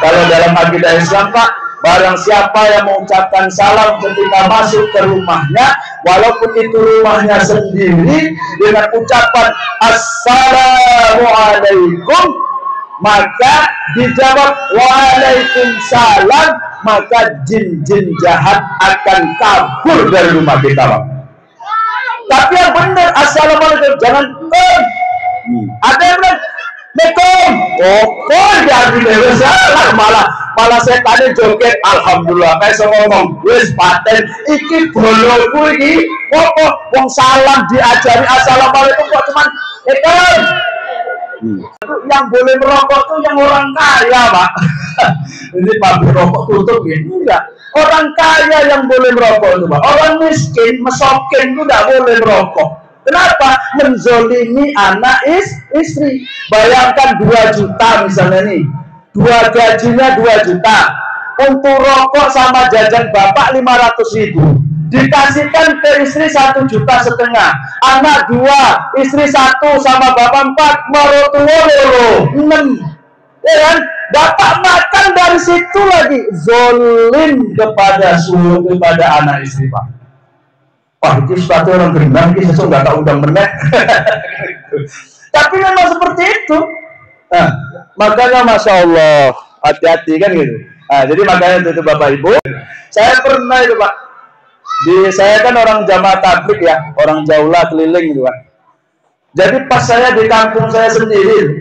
Kalau dalam akidah Islam, Pak, barang siapa yang mengucapkan salam ketika masuk ke rumahnya, walaupun itu rumahnya sendiri, dengan ucapan Assalamualaikum, maka dijawab Waalaikumsalam, maka jin-jin jahat akan kabur dari rumah kita, Pak. Tapi yang benar Assalamualaikum, jangan ada yang bilang Assalamualaikum, jadi salah, malah saya tadi joget, alhamdulillah, kayak saya ngomong, wis paten, iki boloku iki, wong salam diajari Assalamualaikum kok cuman yang boleh merokok tuh yang orang kaya, Pak. Ini pabrik rokok tutup ya? Enggak. Orang kaya yang boleh merokok itu, Pak. Orang miskin, mesokin itu tidak boleh merokok. Kenapa? Menzolimi anak istri. Bayangkan 2 juta misalnya nih, gajinya 2 juta. Untuk rokok sama jajan bapak 500.000. Dikasihkan ke istri 1,5 juta. Anak 2, istri 1 sama bapak 4, mertua 6. Ya kan? Bapak makan dari situ lagi, zolim kepada anak istri, Pak. Wah, itu sepatu orang beriman, ini sesuatu nggak tahu undang benar. Tapi memang seperti itu. Nah, makanya Masya Allah, hati-hati kan gitu. Nah, jadi makanya itu Bapak Ibu, saya pernah itu, Pak. Saya kan orang jamaah tabligh ya, orang jaulah keliling gitu, Pak. Jadi pas saya di kampung saya sendiri,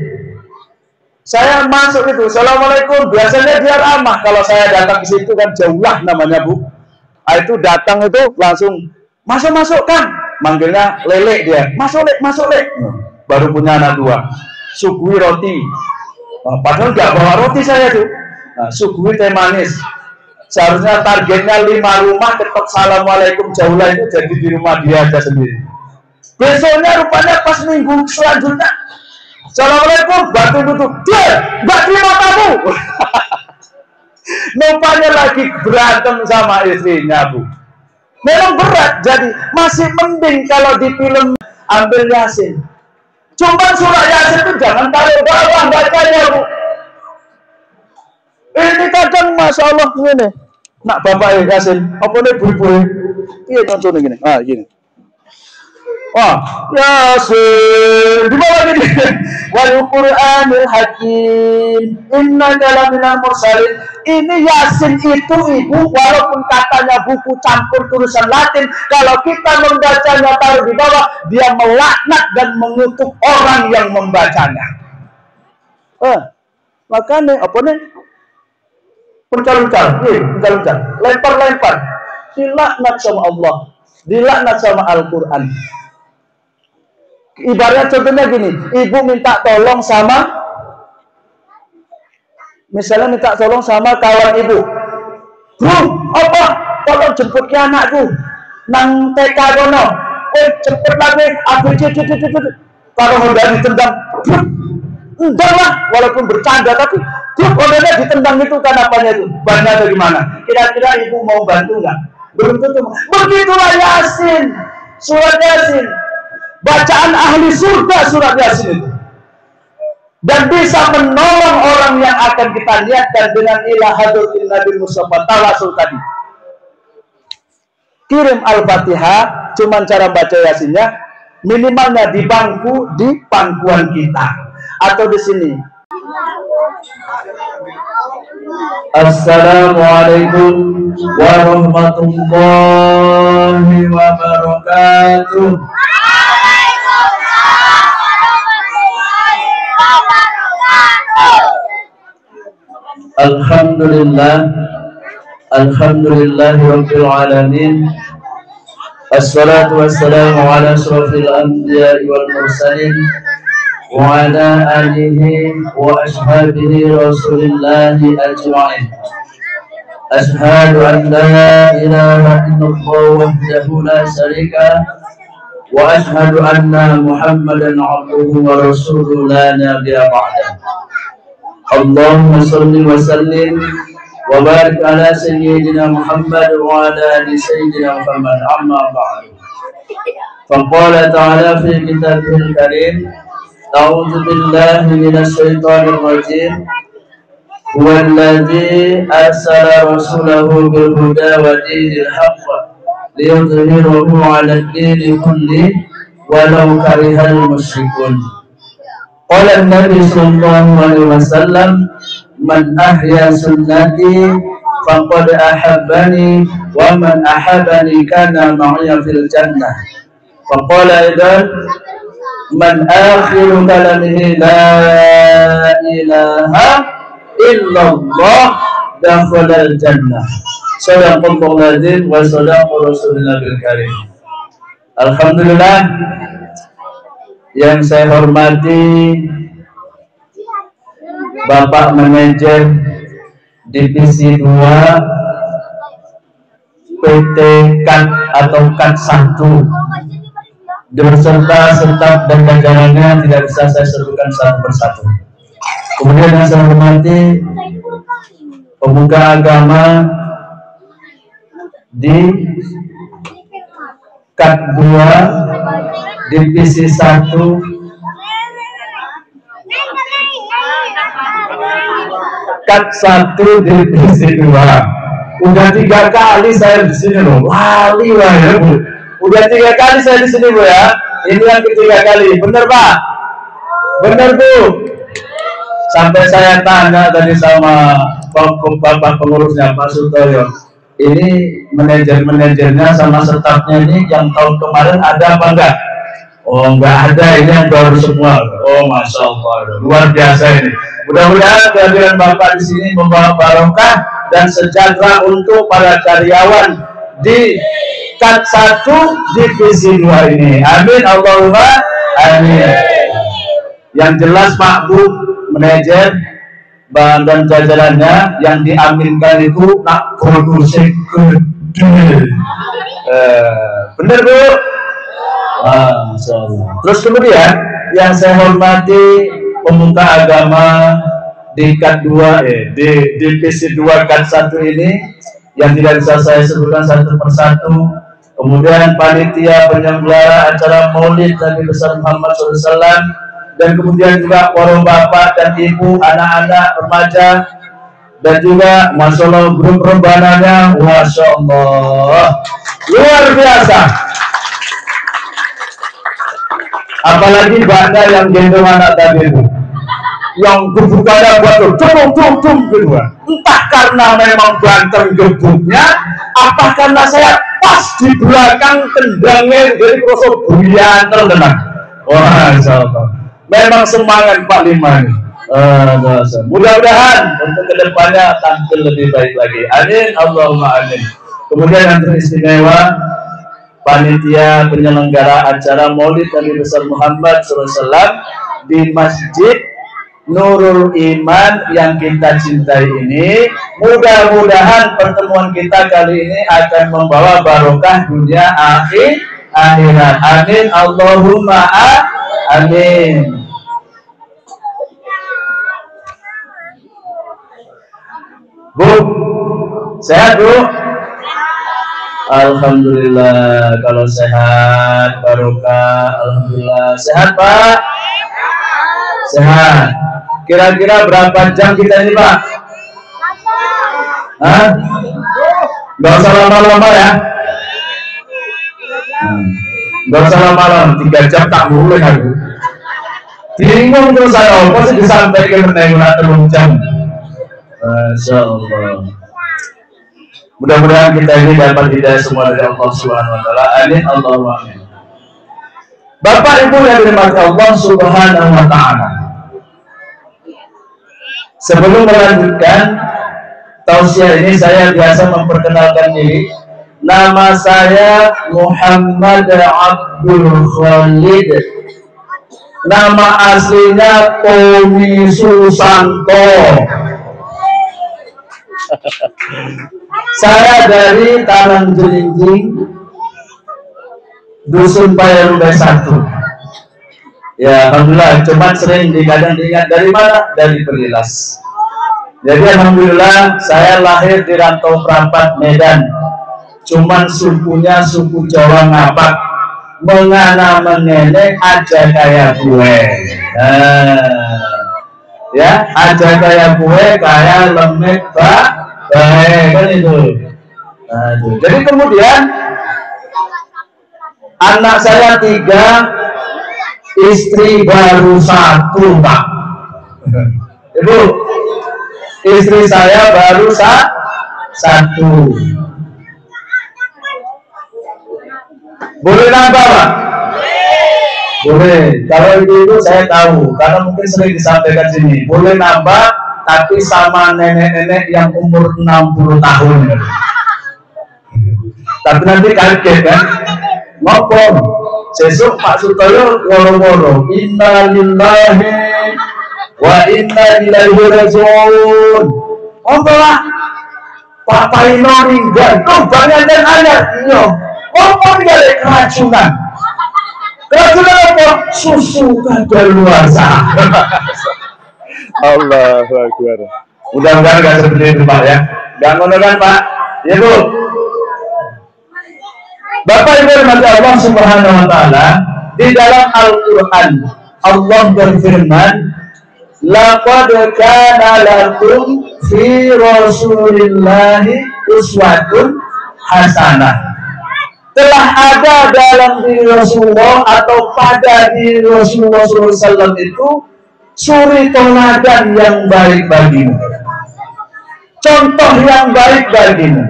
saya masuk itu, Assalamualaikum, biasanya dia ramah. Kalau saya datang ke situ kan jaulah namanya, Bu. Nah, itu datang itu langsung masuk kan, manggilnya Lele dia, masuk Lek. Baru punya anak 2, suguhi roti. Padahal nggak bawa roti saya tuh. Nah, suguhi teh manis. Seharusnya targetnya 5 rumah, tetap Assalamualaikum jaulah itu jadi di rumah dia aja sendiri. Besoknya rupanya pas minggu selanjutnya, Assalamualaikum, batu tutup, nggak terima kamu. Rupanya lagi berantem sama istrinya, Bu. Memang berat, jadi masih mending kalau di film ambil Yasin. Cuma surah Yasin itu jangan taruh bawah bacanya, Bu. Ini kadang Masya Allah gini, nak bapak Yasin, apa nih bu? Iya contohnya gini, gini. Wah, Yasin, di bawah gini. Wal Qur'anil Hakim, innaka laminal mursalin. Ini Yasin itu, Ibu, walaupun katanya buku campur tulisan Latin, kalau kita membacanya taruh di bawah, dia melaknat dan mengutuk orang yang membacanya. Makanya apa nih? Pencalon-calon, lempar, dilaknat sama Allah, dilaknat sama Al-Quran. Ibarat contohnya gini, ibu minta tolong sama, misalnya minta tolong sama kawan ibu, Bro, apa? Tolong jemput ke anakku, nang TK kono, cepet lagi, kalau udah ditendang, enggak lah, walaupun bercanda, tapi kodenya ditendang itu kan apanya itu, bannya atau gimana? Kira-kira ibu mau bantu nggak? Belum tentu. Begitulah Yasin, surat Yasin. Bacaan ahli surga surat Yasin itu, dan bisa menolong orang yang akan kita lihatkan dengan ilah hadratil Nabi Mustafa tawasul tadi. Kirim Al-Fatihah, cuman cara baca Yasinnya minimalnya di bangku, di pangkuan kita atau di sini. Assalamualaikum warahmatullahi wabarakatuh. Alhamdulillah rabbil alamin. Assalatu wassalamu ala asrafil anbiya'i wal mursalin wa ala alihi wa ashabihi rasulillahi ajma'in. Ashhadu an la ilaha illallah wahdahu la syarika wa ashhadu anna Muhammadan abduhu wa rasuluhu la nabiyya ba'dah. Allahumma salli wa sallim wa barik ala sayyidina Muhammad wa ala ali sayyidina Muhammad, amma ba'du. Faqala ta'ala fi kitabihil karim, a'udzu billahi minasy syaithanir rajim. huwallazi arsala rasulahu bil huda wa dinil haqq liyudhhirahu 'ala ad-dini kulli walau karihal musyrikun. Qala an-nabi sallallahu alaihi wasallam, man ahya sunnati faqad ahabbani wa man ahabbani kana ma'iya fil jannah. Faqala aidan, man akhiru kalamihi la ilaha illallah dakhala al-jannah. Shadaqallahu al-azim wa shadaqa rasulullah bil karim. Alhamdulillah, yang saya hormati Bapak Manajer Divisi 2 PT KAT atau KAT 1 beserta staf dan jajarannya, tidak bisa saya sebutkan satu persatu. Kemudian yang saya hormati pemuka agama di KAT 2 Divisi 1 KAT 1 Divisi 2. Udah 3 kali saya di sini loh, lali lah ya Bu. Udah 3 kali saya di sini Bu ya. Ini yang ketiga kali, bener Pak? Bener Bu? Sampai saya tanya tadi sama Bapak pengurusnya Pak Sutoyo, ini manajer-manajernya sama stafnya ini yang tahun kemarin ada apa enggak? Oh enggak ada, ini yang baru semua. Oh Masya Allah, luar biasa ini. Mudah-mudahan kehadiran Bapak di sini membawa barokah dan sejahtera untuk para karyawan di KAT 1 Divisi 2 ini. Amin Allahumma amin. Yang jelas Pak Bu manajer dan jajarannya yang diaminkan itu nak produksi gede. Bener Bu? Terus kemudian yang saya hormati pemuka agama di KAT 2 di Divisi 2 KAT 1 ini yang tidak bisa saya sebutkan satu persatu. Kemudian panitia penyelenggara acara Maulid Nabi besar Muhammad SAW, dan kemudian juga para bapak dan ibu, anak-anak remaja, dan juga Masya Allah grup rebananya, Masya Allah luar biasa. Apalagi banda yang gendong anak tadi itu, yang gebukanya buat lo cung kedua. Entah karena memang banteng gebuknya, apa karena saya pas di belakang tendangnya dari prosok buyanter tenang. Wah, insyaallah. Memang semangat Pak Lima ini. Mudah-mudahan untuk kedepannya tampil lebih baik lagi. Amin, Allahumma amin. Kemudian yang teristimewa panitia penyelenggara acara Maulid Nabi besar Muhammad SAW di Masjid Nurul Iman yang kita cintai ini, mudah-mudahan pertemuan kita kali ini akan membawa barokah dunia akhirat. Amin Allahumma amin. Bu, sehat Bu? Alhamdulillah, kalau sehat barokah. Alhamdulillah. Sehat Pak? Sehat. Kira-kira berapa jam kita ini Pak? Hah? Gak usah lama-lama ya. Gak usah lama-lama, 3 jam tak boleh aku. Bingung terus saya, apa sih disampaikan menengah terlalu jam. Masya Allah. Mudah-mudahan kita ini dapat hidayah semua dari Allah Subhanahu wa taala. Amin Allahumma amin. Bapak Ibu yang dirahmati Allah Subhanahu wa taala. Sebelum melanjutkan tausiah ini, saya biasa memperkenalkan diri. Nama saya Muhammad Abdul Khalid. Nama aslinya Tommy Susanto. Saya dari Talang Jerinjing, Dusun Payarumbai 1. Ya, alhamdulillah, cuma sering kadang diingat dari mana? Dari Berilas. Jadi alhamdulillah saya lahir di Rantau Perapat, Medan. Cuman sukunya suku Jawa Ngapak. Mengana mengenek aja kayak gue. Ya, aja kayak kue, kayak lemek, baik kan itu. Nah, itu. Jadi kemudian anak saya 3, istri baru 1, Pak. Ibu, istri saya baru 1. Boleh nambah, Pak? Boleh. Kalau itu saya tahu, karena mungkin sering disampaikan sini. Boleh nambah, tapi sama nenek-nenek yang umur 60 tahun. Ya. Tapi nanti kaget kan? Ngopong. Sesuk Pak Sutoyo woro-woro. Inna lillahi wa inna ilaihi rajiun. Apa lah? Pak Paino ringgan. Kau banyak dan ayat. Iya. Apa tinggal keracunan? Keracunan apa? Susu kadaluarsa. Allahu Akbar. Mudah-mudahan nggak seperti itu, Pak ya. Nggak ngono kan, Pak? Ya, Bu. Bapak Ibu rahmati Allah Subhanahu wa taala, di dalam Al-Qur'an Allah berfirman, "Laqad kana lakum fi Rasulillahi uswatun hasanah." Telah ada dalam diri Rasulullah atau pada diri Rasulullah SAW itu suri teladan yang baik bagimu, contoh yang baik bagimu.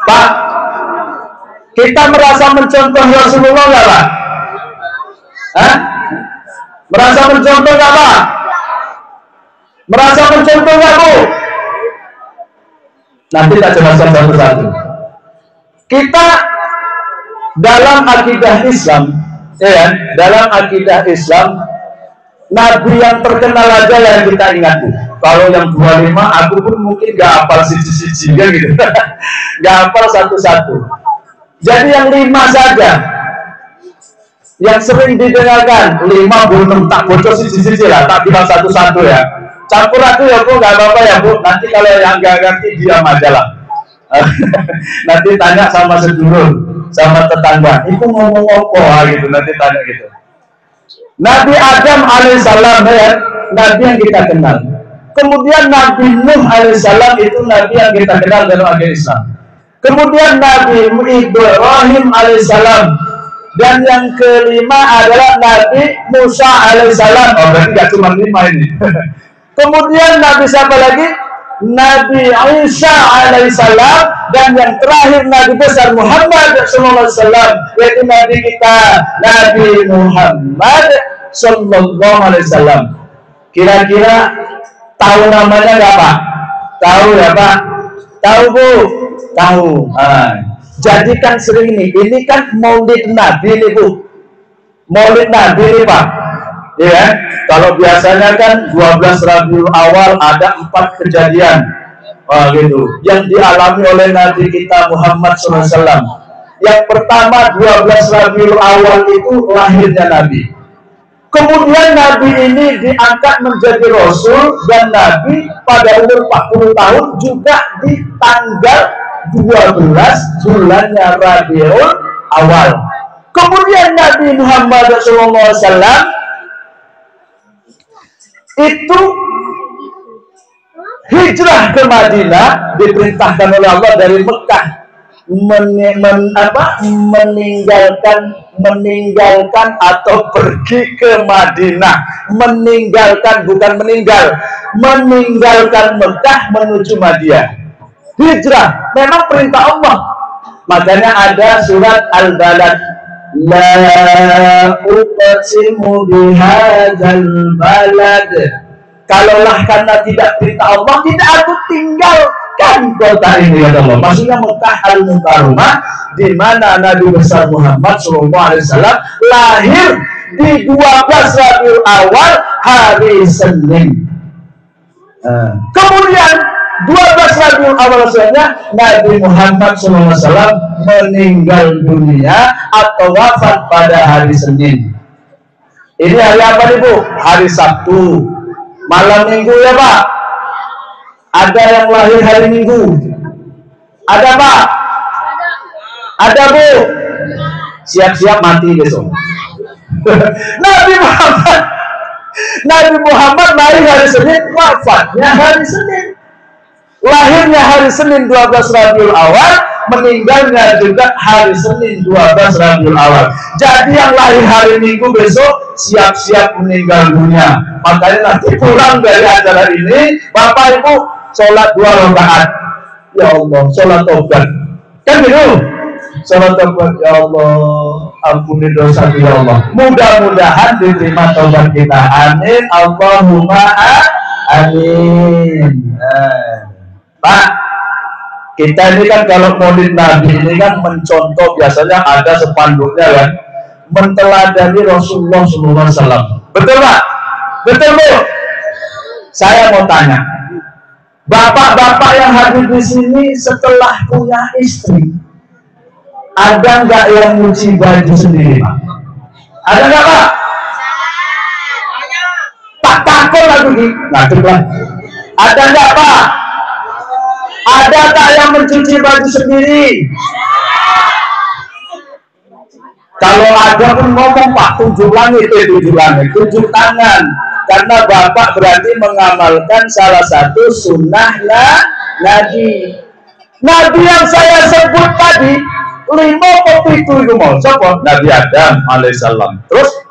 Pak, kita merasa mencontoh Rasulullah nggak, Pak? Hah? Merasa mencontoh nggak, Pak? Merasa mencontoh nggak, Bu? Nanti kita jelaskan satu-satu. Kita dalam akidah Islam, ya, dalam akidah Islam, Nabi yang terkenal aja yang kita ingat, Bu. Kalau yang 25, aku pun mungkin gak hafal siji-siji gitu, gak hafal satu-satu. Jadi yang 5 saja, yang sering didengarkan 5 belum tak bocor siji-siji lah, tak bilang satu-satu ya. Campur aku ya, Bu, nggak apa-apa ya, Bu. Nanti kalau yang nggak ngerti diam aja lah. Nanti tanya sama sedulur, sama tetangga. Itu ngomong apa gitu, nanti tanya gitu. Nabi Adam alaihissalam ya, Nabi yang kita kenal. Kemudian Nabi Nuh alaihissalam itu Nabi yang kita kenal dalam agama Islam. Kemudian Nabi Ibrahim alaihissalam. Dan yang kelima adalah Nabi Musa alaihissalam. Oh, berarti nggak cuma 5 ini. Kemudian Nabi siapa lagi? Nabi Isa alaihissalam. Dan yang terakhir Nabi besar Muhammad sallallahu alaihi wasallam, yaitu Nabi kita Nabi Muhammad sallallahu alaihi wasallam. Kira-kira tahu namanya nggak, Pak? Tahu ya, Pak? Tahu, Bu? Tahu. Jadi kan sering ini kan Maulid Nabi nih, Bu. Maulid Nabi nih, Pak. Ya, kalau biasanya kan 12 Rabiul Awal ada 4 kejadian gitu yang dialami oleh Nabi kita Muhammad SAW. Yang pertama 12 Rabiul Awal itu lahirnya Nabi. Kemudian Nabi ini diangkat menjadi Rasul dan Nabi pada umur 40 tahun juga di tanggal 12 bulannya Rabiul Awal. Kemudian Nabi Muhammad SAW itu hijrah ke Madinah, diperintahkan oleh Allah dari Mekah meninggalkan atau pergi ke Madinah, meninggalkan Mekah menuju Madinah. Hijrah memang perintah Allah. Makanya ada surat Al-Balad, la uqsimu bihadzal balad. Kalaulah karena tidak perintah Allah, tidak aku tinggalkan kota ini, ya Allah. Maksudnya Mekah Al-Mukarramah, di mana Nabi besar Muhammad SAW lahir di 12 Rabiul Awal hari Senin. Kemudian 12 Rabiul Awal selanjutnya Nabi Muhammad SAW meninggal dunia atau wafat pada hari Senin. Ini hari apa nih, Bu? Hari Sabtu, malam Minggu ya, Pak. Ada yang lahir hari Minggu? Ada, Pak? Ada, Bu? Siap-siap mati besok. Nabi Muhammad Nabi Muhammad lahir hari Senin, wafatnya hari Senin. Lahirnya hari Senin 12 Rabiul Awal, meninggalnya juga hari Senin 12 Rabiul Awal. Jadi yang lahir hari Minggu besok siap-siap meninggal dunia. Makanya nanti pulang dari acara ini, Bapak Ibu sholat 2 rakaat. Ya Allah, sholat tobat. Kan gitu? Sholat tobat, ya Allah, ampuni dosa ya Allah. Mudah-mudahan diterima tobat kita. Amin. Allahumma amin. Pak, kita ini kan kalau maulid Nabi ini kan mencontoh, biasanya ada spanduknya kan, menteladani Rasulullah SAW. Betul Pak? Betul Bu? Saya mau tanya, bapak-bapak yang hadir di sini setelah punya istri, ada nggak yang nyuci baju sendiri Pak? Ada nggak Pak? Pak takut lagi nih, ngaduk lah. Ada nggak Pak? Ada tak yang mencuci baju sendiri? Kalau ada pun ngomong Pak, tunjuk langit, tunjuk tangan. Karena Bapak berarti mengamalkan salah satu sunnah Nabi. Nabi yang saya sebut tadi, 5 kopi itu mau siapa? Nabi Adam alaihissalam. Terus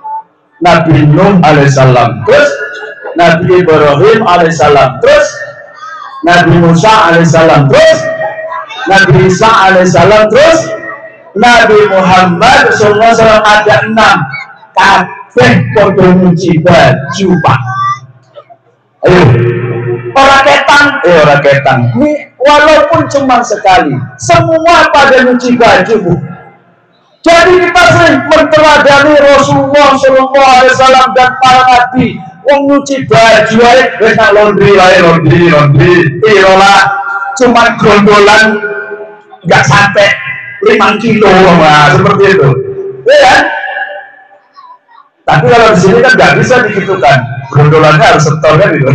Nabi Nuh alaihissalam. Terus Nabi Ibrahim alaihissalam. Terus Nabi Musa alaihissalam, terus Nabi Isa alaihissalam, terus Nabi Muhammad SAW ada 6. Kabeh podo nyuci baju Pak. Ayo, orang ketang. Ini walaupun cuma sekali, semua pada nyuci baju Bu. Jadi kita sering menteladani Rasulullah SAW dan para nabi. Wong nyuci baju ae wis nak laundry iyalah cuman gondolan enggak sampai 5 kilo seperti itu ya kan? Tapi kalau di sini kan nggak bisa digitukan, gondolannya harus setor kan gitu.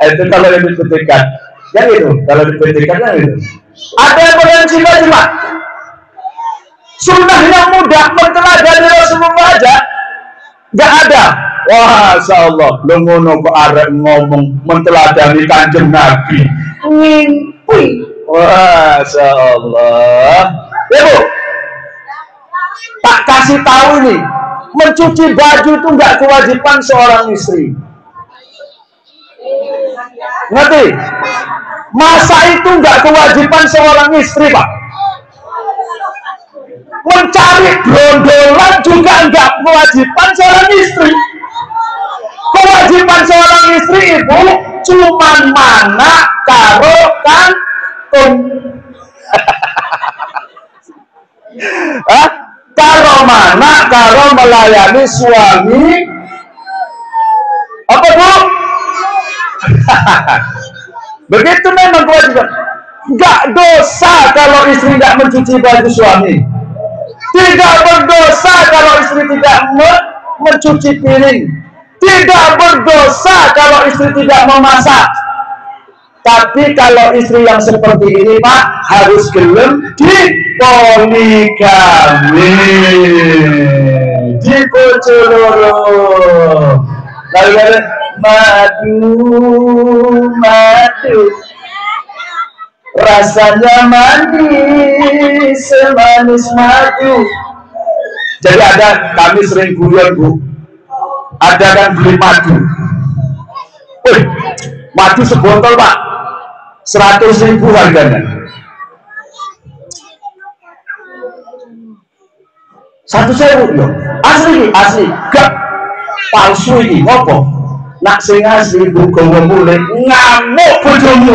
Itu kalau dipetikan ya gitu, kalau dipetikan kan gitu. Ada yang berjanji cuma sunnah yang mudah menteladani Rasulullah aja nggak ada. Wah, Masya Allah, lu ngono kok arek ngomong menteladani Kanjeng Nabi. Ngimpi. Wah, Masya Allah. Ya Bu, tak kasih tahu nih, mencuci baju itu nggak kewajiban seorang istri. Ngerti? Masak itu nggak kewajiban seorang istri, Pak. Mencari brondolan juga nggak kewajiban seorang istri. Kewajiban seorang istri ibu cuman mana karo kantung. Karo mana karo melayani suami. Apa Bu? Begitu memang kewajiban. Nggak dosa kalau istri nggak mencuci baju suami. Tidak berdosa kalau istri tidak mencuci piring. Tidak berdosa kalau istri tidak memasak. Tapi kalau istri yang seperti ini Pak harus gelem dipoligami, dibocoloro. Lalu ada madu, rasanya manis semanis madu. Jadi ada, kami sering guyon Bu, ada kan beli madu, madu sebotol Pak 100.000 harganya. 1.000 yo. Asli gak palsu ini ngopo. Nak sing asli buka mulai ngamuk bojomu.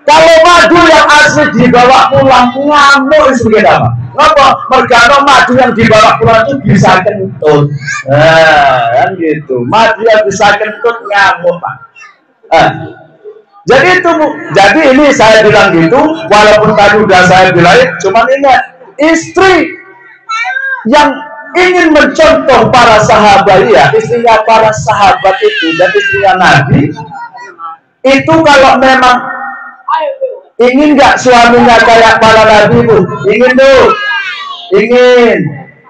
Kalau madu yang asli dibawa pulang ngamuk istri kita Pak. Ngopo? Mergano madu yang dibawa pulang itu bisa kentut. Kan gitu. Madu yang bisa kentut ngamuk Pak. Jadi itu Bu. Jadi ini saya bilang gitu, walaupun tadi udah saya bilang, cuman ingat, istri yang ingin mencontoh para sahabat ya, istrinya para sahabat itu dan istrinya Nabi, itu kalau memang ingin nggak suaminya kayak para Nabi Bu? Ingin tuh, ingin.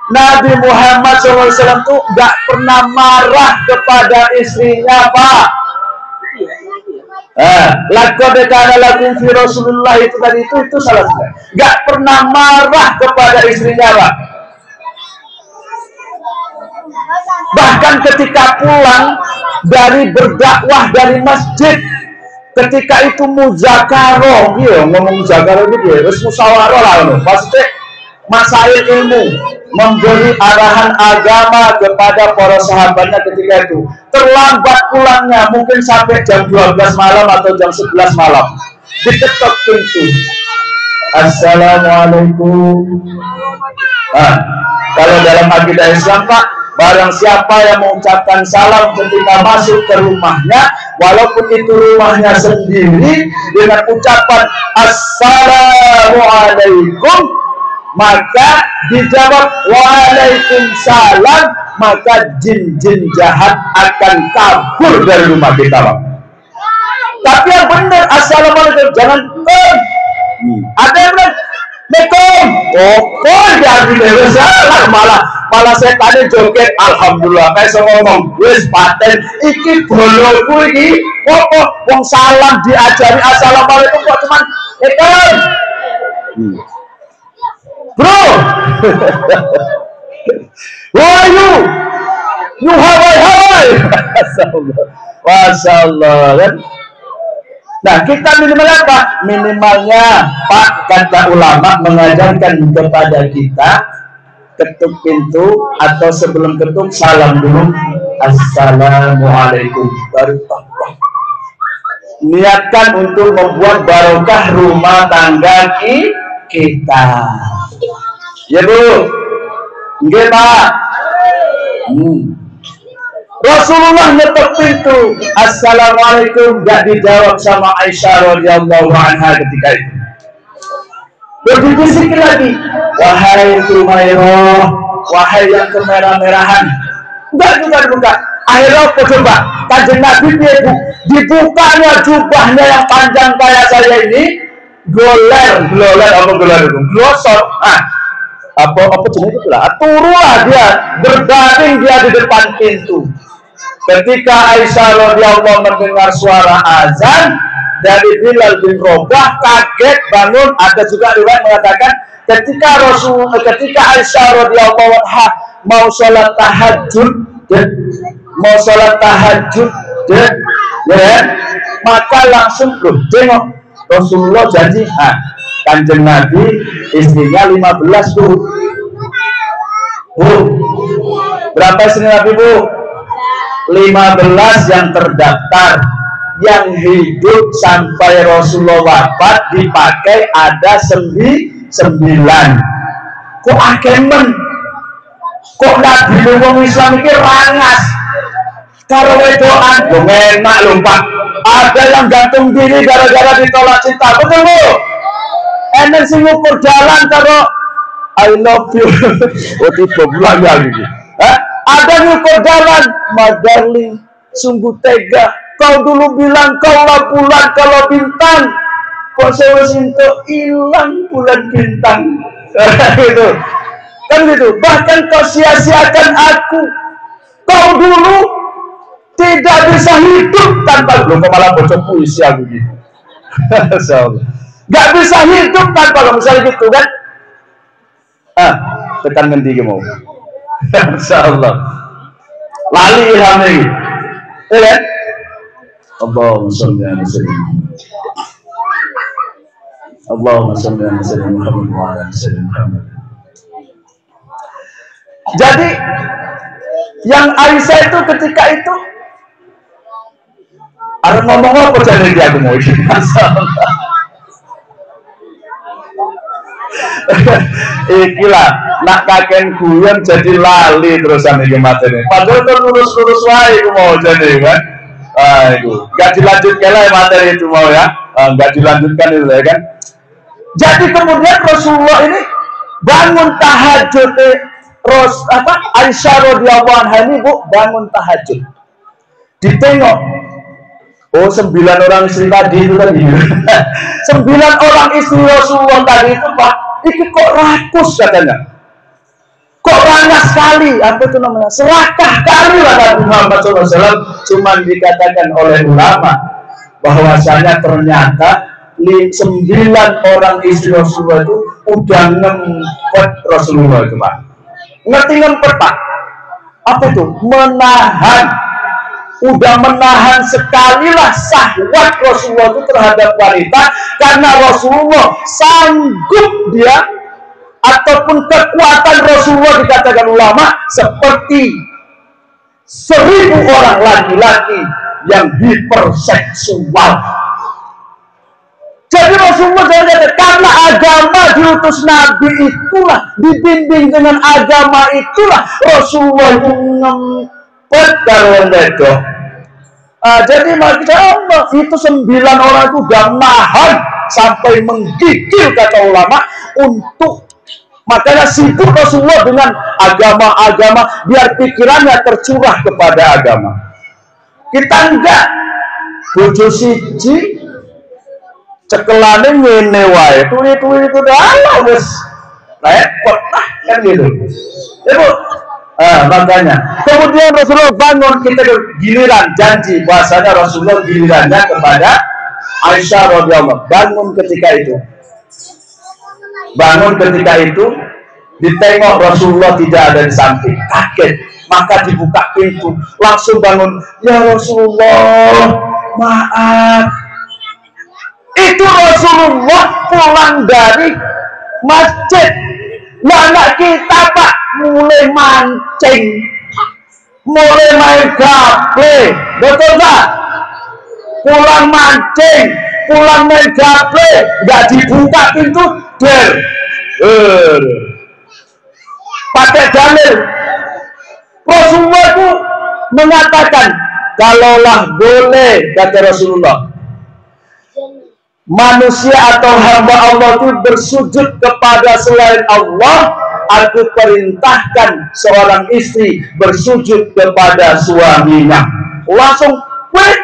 Nabi Muhammad SAW tuh nggak pernah marah kepada istrinya, Pak. Laqad kana lakum fi Rasulillah itu tadi itu salah satu. Nggak pernah marah kepada istrinya, Pak. Bahkan ketika pulang dari berdakwah dari masjid, ketika itu muzakarah, dia ngomong muzakarah itu dia, terus musyawarah lah, maksudnya masail ilmu, memberi arahan agama kepada para sahabatnya ketika itu. Terlambat pulangnya, mungkin sampai jam 12 malam atau jam 11 malam. Diketok pintu. Assalamualaikum. Kalau dalam akidah Islam, Pak, barang siapa yang mengucapkan salam ketika masuk ke rumahnya, walaupun itu rumahnya sendiri, dengan ucapan Assalamualaikum, maka dijawab Waalaikumsalam, maka jin-jin jahat akan kabur dari rumah kita, Pak. Tapi yang benar Assalamualaikum, jangan ada yang benar Assalamualaikum, jangan salah, malah saya tadi joget, alhamdulillah, kayak saya ngomong, wis paten, iki boloku iki, wong salam diajari Assalamualaikum kok cuman bro, who are you? You Hawaii. Masya Allah kan? Nah, kita minimal apa? Minimalnya, Pak, kata ulama mengajarkan kepada kita ketuk pintu atau sebelum ketuk salam dulu, Assalamualaikum, baru tokoh. Niatkan untuk membuat barokah rumah tangga kita. Ya Bu, nggih Pak. Rasulullah ngetok pintu, Assalamualaikum, gak dijawab sama Aisyah radhiyallahu anha ketika itu. Berbisik lagi, wahai Tumairah, wahai yang kemerah-merahan. Enggak juga dibuka. Akhirnya apa coba? Kanjeng Nabi dibukanya jubahnya yang panjang kayak saya ini, goler apa goler itu? Glosor. Apa jenis itu lah? Turulah dia, berbaring dia di depan pintu. Ketika Aisyah radhiyallahu mendengar suara azan dari Bilal bin Rabah, kaget bangun. Ada juga riwayat mengatakan ketika Aisyah radhiyallahu anha mau sholat tahajud, maka langsung tengok Rasulullah janji, Kanjeng Nabi istrinya 15 Bu. Berapa istri Nabi Bu? 15 yang terdaftar, yang hidup sampai Rasulullah wafat dipakai ada 9. Kok akemen? Kok Nabi wong Islam ini rangas? Karo wedoan, enak lho Pak. Ada yang gantung diri gara-gara ditolak cinta, betul Bu? Enak sing ngukur jalan karo I love you. Oh tiba bulan kali ini. Ada ngukur jalan, my darling, sungguh tega. Kau dulu bilang kaulah bulan kalau bintang, kok saya itu hilang bulan bintang. Gitu. Kan gitu. Bahkan kau sia-siakan aku. Kau dulu tidak bisa hidup tanpa belum malah bocor puisi aku gitu. Gak bisa hidup tanpa misalnya gitu kan? Tekan ngendi mau. Insyaallah. Lali ilham ini. Ya. Allahumma shalli ala sayyidina Allahumma shalli ala sayyidina Muhammad wa ala sayyidina Muhammad. Jadi yang Aisyah itu ketika itu harus ngomong apa jadi dia aku mau ini. Ikilah nak kakek guyon jadi lali terusan iki materi. Padahal kan lurus-lurus wae iku mau jadi kan. Itu enggak dilanjutkan lah materi itu mau ya. Enggak dilanjutkan itu ya kan. Jadi kemudian Rasulullah ini bangun tahajud Aisyah radhiyallahu anha ini Bu bangun tahajud. Ditengok. Oh 9 orang istri tadi itu tadi. 9 orang istri Rasulullah tadi itu Pak, ini kok rakus katanya. Kok banyak sekali, apa itu namanya, serakah kali lah Nabi Muhammad SAW. Cuma dikatakan oleh ulama bahwasanya ternyata 9 orang istri Rasulullah itu udah ngempet Rasulullah itu Pak. Ngerti ngempet Pak? Apa itu? Menahan. Udah menahan sekali lah syahwat Rasulullah itu terhadap wanita, karena Rasulullah sanggup dia, ataupun kekuatan Rasulullah dikatakan ulama seperti 1000 orang laki-laki yang hiperseksual. Jadi Rasulullah jadi karena agama diutus Nabi itulah, dibimbing dengan agama itulah Rasulullah itu ngempet karo itu. Jadi maksudnya itu 9 orang itu udah nahan sampai menggigil kata ulama, untuk makanya sibuk Rasulullah dengan agama-agama biar pikirannya tercurah kepada agama. Kita enggak, bojo siji cekelane ngene wae, tuwi-tuwi itu dah wis repot lah kan gitu. Ibu, makanya kemudian Rasulullah bangun, kita giliran janji bahasanya Rasulullah gilirannya kepada Aisyah radhiyallahu, bangun ketika itu. Bangun ketika itu, ditengok Rasulullah tidak ada di samping, kaget, maka dibuka pintu, langsung bangun, ya Rasulullah, maaf. Itu Rasulullah pulang dari masjid. Anak kita Pak mulai mancing, mulai main gaple, betul tak? Pulang mancing, pulang main gaple, nggak dibuka pintu, pakai dalil. Rasulullah itu mengatakan, kalaulah boleh, kata Rasulullah, manusia atau hamba Allah itu bersujud kepada selain Allah, aku perintahkan seorang istri bersujud kepada suaminya. Langsung, wait,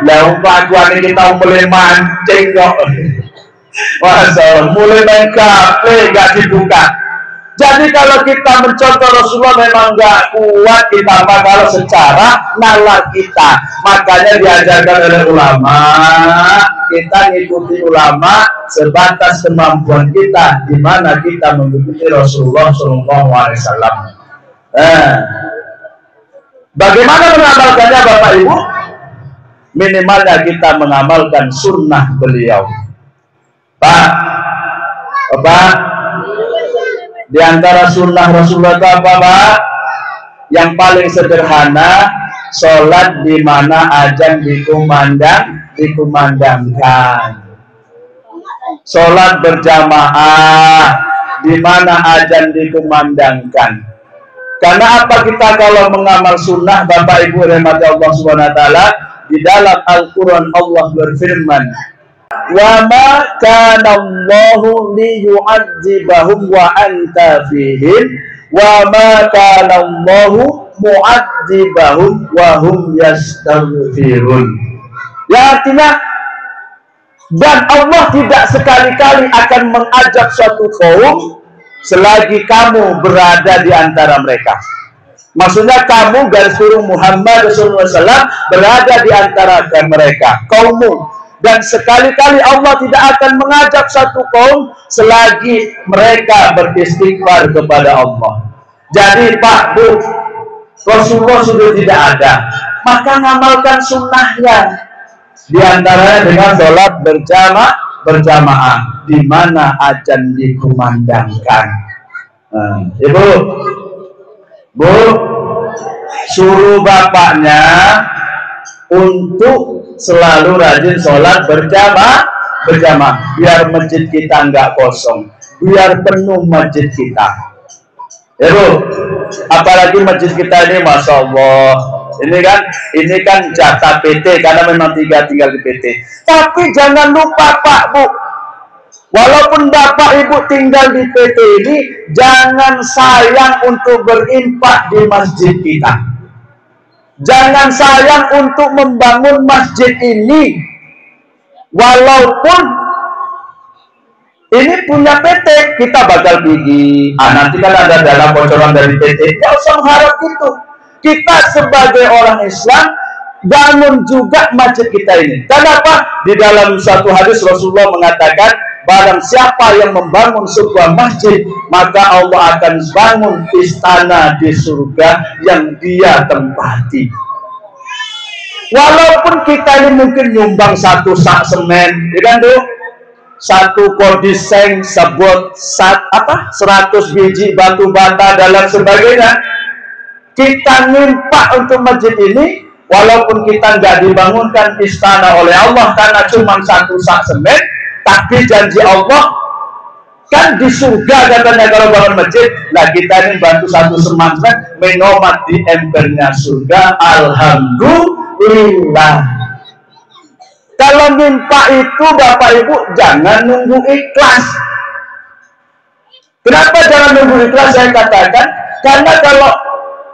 lah umpamanya kita mulai mancing kok. Masa mulai main kafe nggak dibuka. Jadi kalau kita mencontoh Rasulullah memang nggak kuat, ditambah kalau secara nalar kita. Makanya diajarkan oleh ulama, kita ngikuti ulama sebatas kemampuan kita, di mana kita mengikuti Rasulullah SAW. Bagaimana mengamalkannya Bapak Ibu? Minimalnya kita mengamalkan sunnah beliau. Pak, di antara sunnah Rasulullah itu apa Pak? Yang paling sederhana, sholat di mana azan dikumandangkan. Sholat berjamaah di mana azan dikumandangkan. Karena apa kita kalau mengamal sunnah Bapak Ibu rahmati Allah Subhanahu wa taala, di dalam Al-Qur'an Allah berfirman, wa ma kana Allahu liyu'adzibahum wa anta fihim wa ma kana Allahu mu'adzibahum wa hum yastaghfirun. Ya, artinya, dan Allah tidak sekali-kali akan mengajak suatu kaum selagi kamu berada di antara mereka. Maksudnya kamu garis kurung Muhammad Rasulullah SAW berada di antara mereka, kaummu. Dan sekali-kali Allah tidak akan mengajak satu kaum selagi mereka beristighfar kepada Allah. Jadi Pak, Bu, Rasulullah sudah tidak ada, maka ngamalkan sunnahnya. Di antaranya dengan sholat berjamaah di mana azan dikumandangkan. Ibu, Bu, suruh bapaknya untuk selalu rajin sholat berjamaah, biar masjid kita nggak kosong, biar penuh masjid kita. Ya Bu, apalagi masjid kita ini, masya Allah, ini kan jatah PT karena memang tinggal di PT. Tapi jangan lupa Pak, Bu, walaupun Bapak Ibu tinggal di PT ini, jangan sayang untuk berinfak di masjid kita. Jangan sayang untuk membangun masjid ini, walaupun Ini punya PT, kita bakal pergi. Nanti kan ada dana bocoran dari PT. Tidak usah mengharap gitu. Kita sebagai orang Islam bangun juga masjid kita ini. Kenapa? Di dalam satu hadis Rasulullah mengatakan, barang siapa yang membangun sebuah masjid, maka Allah akan bangun istana di surga yang dia tempati. Walaupun kita ini mungkin nyumbang satu sak semen, ya kan tuh? Satu kodiseng, sebut 100 biji batu bata dan sebagainya. Kita nimpak untuk masjid ini, walaupun kita nggak dibangunkan istana oleh Allah karena cuma satu sak semen, tapi janji Allah kan di surga katanya kalau bangun masjid. Nah kita ini bantu satu semen menomat di embernya surga. Alhamdulillah. Kalau minta itu Bapak Ibu jangan nunggu ikhlas. Kenapa jangan nunggu ikhlas? Saya katakan karena kalau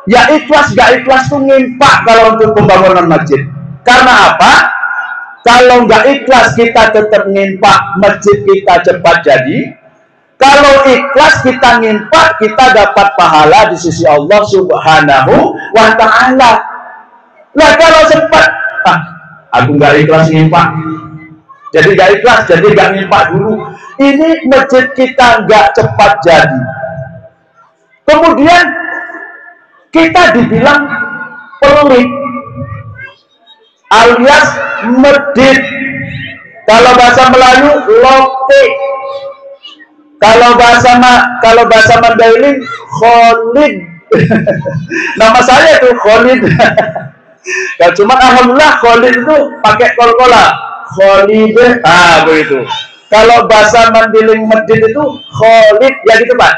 ya ikhlas gak ikhlas tuh ngimpak kalau untuk pembangunan masjid. Karena apa? Kalau nggak ikhlas kita tetap ngimpak masjid kita cepat jadi. Kalau ikhlas kita ngimpak kita dapat pahala di sisi Allah Subhanahu wa Ta'ala. Nah kalau sempat aku nggak ikhlas ngimpak, jadi nggak ikhlas, jadi nggak ngimpak dulu. Ini masjid kita nggak cepat jadi. Kemudian kita dibilang pelit, alias medit. Kalau bahasa Melayu loke. Kalau bahasa Mandailing Khalid. Nama saya itu Khalid. Ya cuma alhamdulillah Khalid itu pakai kol-kola. Khalid, begitu. Kalau bahasa Mandailing medit itu Khalid, ya gitu Pak.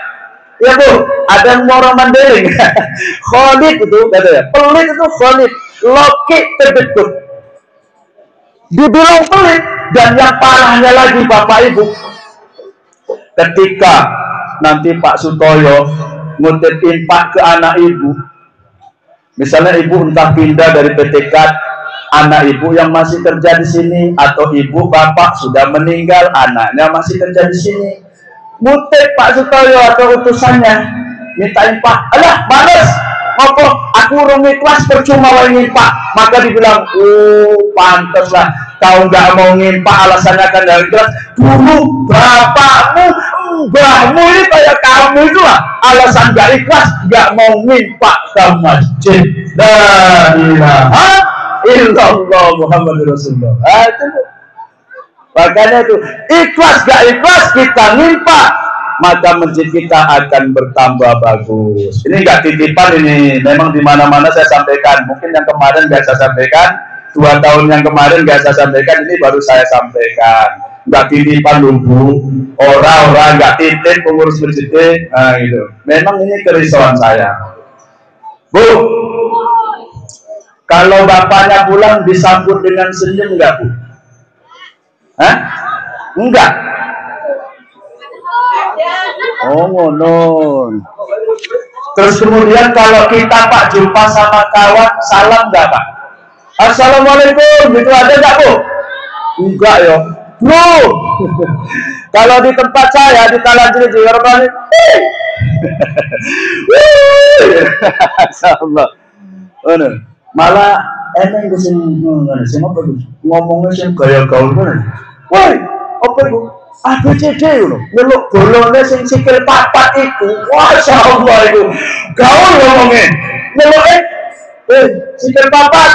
Ya Bu, ada yang mau orang Mandailing. Khalid itu katanya. Pelit itu Khalid. Loki terdekut. Dibilang pelit. Dan yang parahnya lagi Bapak Ibu, ketika nanti Pak Sutoyo ngutip infak ke anak ibu, misalnya ibu entah pindah dari PT KAD, anak ibu yang masih kerja di sini, atau ibu bapak sudah meninggal, anaknya masih kerja di sini, ngutip Pak Sutoyo atau utusannya minta infak, alah males, apa aku urung ikhlas percuma wae ngimpak. Maka dibilang, pantas lah kau nggak mau ngimpak, alasannya kan dari ikhlas. Dulu bapakmu, mbahmu ini kayak kamu itu lah, alasan nggak ikhlas, nggak mau ngimpak ke masjid. La ilaha illallah Muhammadur Rasulullah. Itu makanya itu ikhlas gak ikhlas kita ngimpak, maka masjid kita akan bertambah bagus. Ini nggak titipan, ini memang di mana-mana saya sampaikan. Mungkin yang kemarin nggak saya sampaikan, 2 tahun yang kemarin nggak saya sampaikan, ini baru saya sampaikan. Nggak titipan lubu, orang-orang nggak titip pengurus masjid. Nah gitu. Memang ini kerisauan saya. Bu, kalau bapaknya pulang disambut dengan senyum nggak Bu? Hah? Enggak. Oh ngono. Terus kemudian kalau kita Pak jumpa sama kawan, salam nggak Pak? Assalamualaikum, gitu ada nggak Bu? Enggak ya Bro. Kalau di tempat saya di Talan Cileunci Insyaallah. Malah emang kesini ngomongnya sih gaya gaul mana? Woi, apa itu? ABCD loh, meluk golongnya sing sikil papat itu, masya Allah itu gaul ngomongnya, meluk sikil papat.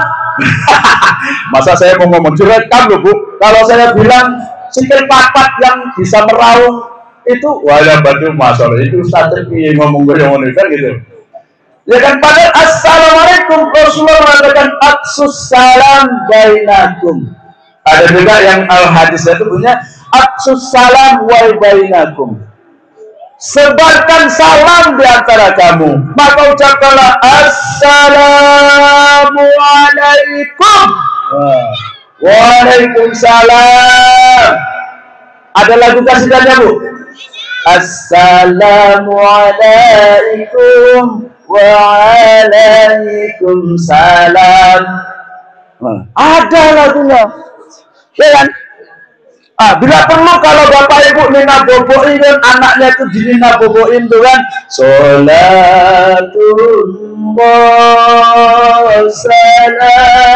Masa saya mau ngomong direkam loh Bu? Kalau saya bilang sikil papat yang bisa meraung itu, wah ya batu masalah itu Ustaz ngomong golong kan gitu. Ya kan pada assalamualaikum Rasulullah mengatakan aksus salam bainakum. Ada juga yang al hadisnya itu punya aksus salam wa bainakum. Sebarkan salam di antara kamu. Maka ucapkanlah assalamualaikum. Waalaikumsalam. Ada lagu kasidannya Bu? Assalamualaikum Waalaikumsalam. Ada lagunya, ya kan? Bila perlu kalau bapak ibu nina boboin kan anaknya itu dinina boboin tuh kan Salatullah salamullah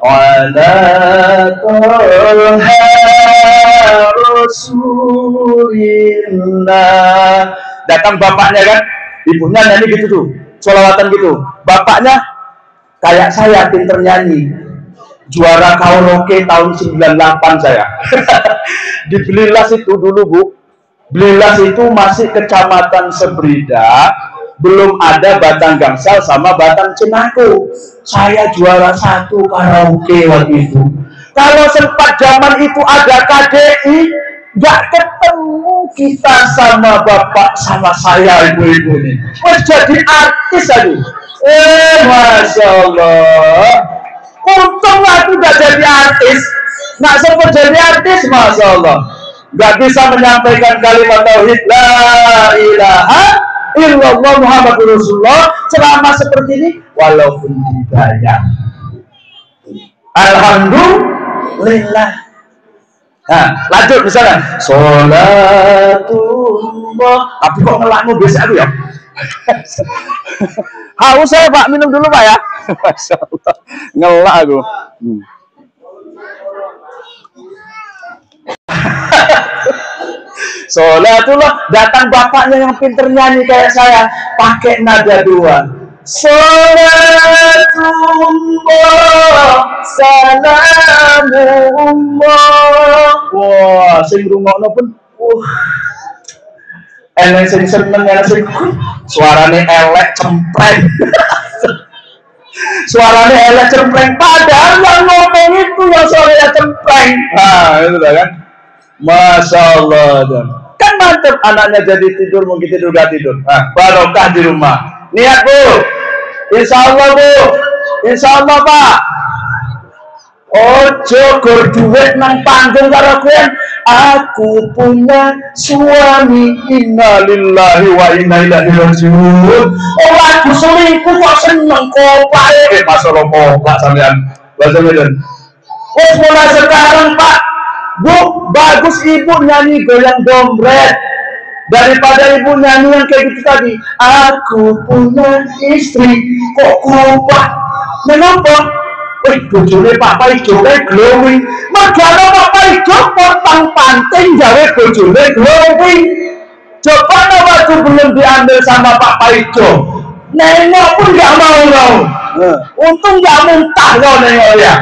ala Toha Rasulillah. Datang bapaknya kan, ibunya nyanyi gitu tuh, sholawatan gitu. Bapaknya kayak saya pinter nyanyi, juara karaoke tahun 98 saya. Di Belilas itu dulu Bu, Belilas itu masih kecamatan Sebrida, belum ada Batang Gangsal sama Batang Cenaku. Saya juara 1 karaoke waktu itu. Kalau sempat zaman itu ada KDI, nggak ketemu kita sama bapak sama saya ibu-ibu ini. Wes jadi artis aja. Masya Allah. Untung aku udah jadi artis. Nggak sempat jadi artis, Masya Allah. Nggak bisa menyampaikan kalimat tauhid la ilaha illallah Muhammadur Rasulullah selama seperti ini walaupun dibayar. Alhamdulillah. Nah, lanjut misalnya sholatullah. Tapi kok ngelakmu biasa aku ya? Haus saya Pak, minum dulu Pak ya. Masya Allah, ngelak aku. Sholatullah, datang bapaknya yang pinter nyanyi kayak saya, pakai nada 2. Sholatullah salamullah. Wah, sing rungokno pun elek sing seneng ya sing suarane elek cempreng. Suaranya elek cempreng, padahal yang ngomong itu yang suaranya cempreng. Nah, itu kan. Masya Allah. Kan mantep anaknya jadi tidur, mungkin tidur gak tidur. Nah, barokah di rumah. Niat Bu, insya Allah Bu, insya Allah Pak. Ojo gur duit nang panggung karo kowe. Aku punya suami, innalillahi wa inna ilaihi raji'un. Ora aku selingkuh kok seneng kopae. Masalah kopak sampean. Bahasa Medan. Wes mulai sekarang Pak, Bu, bagus ibu nyanyi goyang dompet daripada ibu nyanyi yang kayak gitu tadi. Aku punya istri kok kopak. Kenapa? Bojone Pak Paijo glowing. Magane Pak Paijo potong panting gawe bojone glowing. Coba waktu belum diambil sama Pak Paijo, nengok pun nggak mau. Untung nggak muntah loh nengok ya.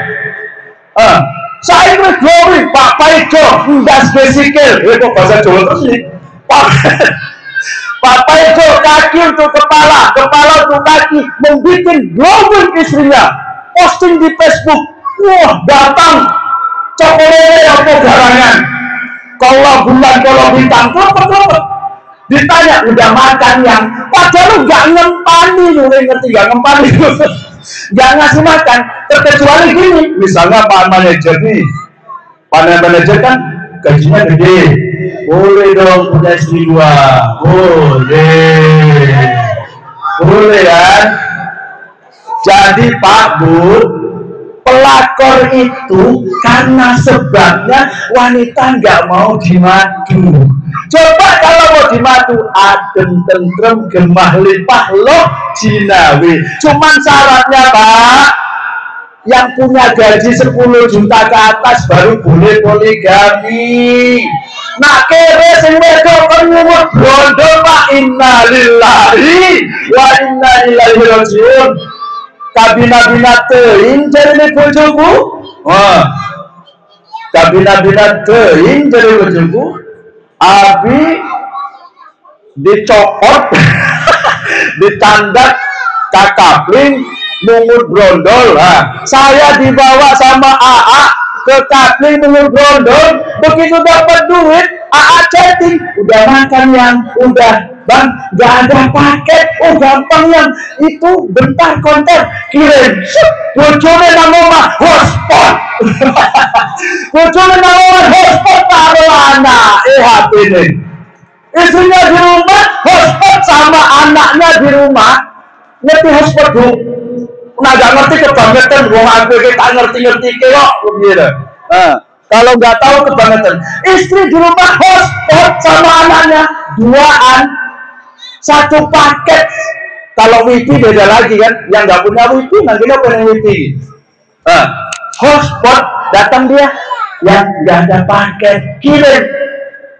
Saya itu glowing Pak Paijo ndas besikil. Itu bahasa Jawa terus nih. Pak Paijo kaki untuk kepala, kepala untuk kaki, membuat glowing istrinya. Posting di Facebook, wah datang cokolere apa garangan, kalau bulan kalau bintang kelopet. Ditanya udah makan yang, padahal nggak ngempani, lu ngerti nggak ngempani, nggak ngasih makan. Terkecuali gini, misalnya Pak Manajer nih, Pak Manajer kan gajinya gede, boleh dong punya istri 2, boleh kan? Jadi Pak Bu, pelakor itu karena sebabnya wanita nggak mau dimadu. Coba kalau mau dimadu, adem tentrem gemah limpah loh jinawi. Cuman syaratnya Pak, yang punya gaji 10 juta ke atas baru boleh poligami. Nak kere sing wedok ngumur brondo Pak, innalillahi wa inna ilaihi raji'un. Kabina-bina teing jadi bojoku. Wah. Kabina-bina teing jadi bojoku. Abi dicopot, ditandak kakapling, mungut brondol. Nah, saya dibawa sama AA ke kapling mungut brondol. Begitu dapat duit, AA chatting, udah makan yang, udah Bang, gak ada paket, gampang yang itu, bentar konten, kirim, bojone nang omah, hotspot. Bojone nang omah, hotspot karo anak, HP ini. Istrinya di rumah, hotspot sama anaknya di rumah. Ngerti hotspot Bu? Nah, nggak ngerti kebangetan, wong aku tak ngerti-ngerti kok begitu. Kalau nggak tahu kebangetan, istri di rumah hotspot sama anaknya duaan, satu paket. Kalau wifi beda lagi kan, yang nggak punya wifi nanti apa yang wifi? Hotspot datang dia, yang nggak ada paket kirim.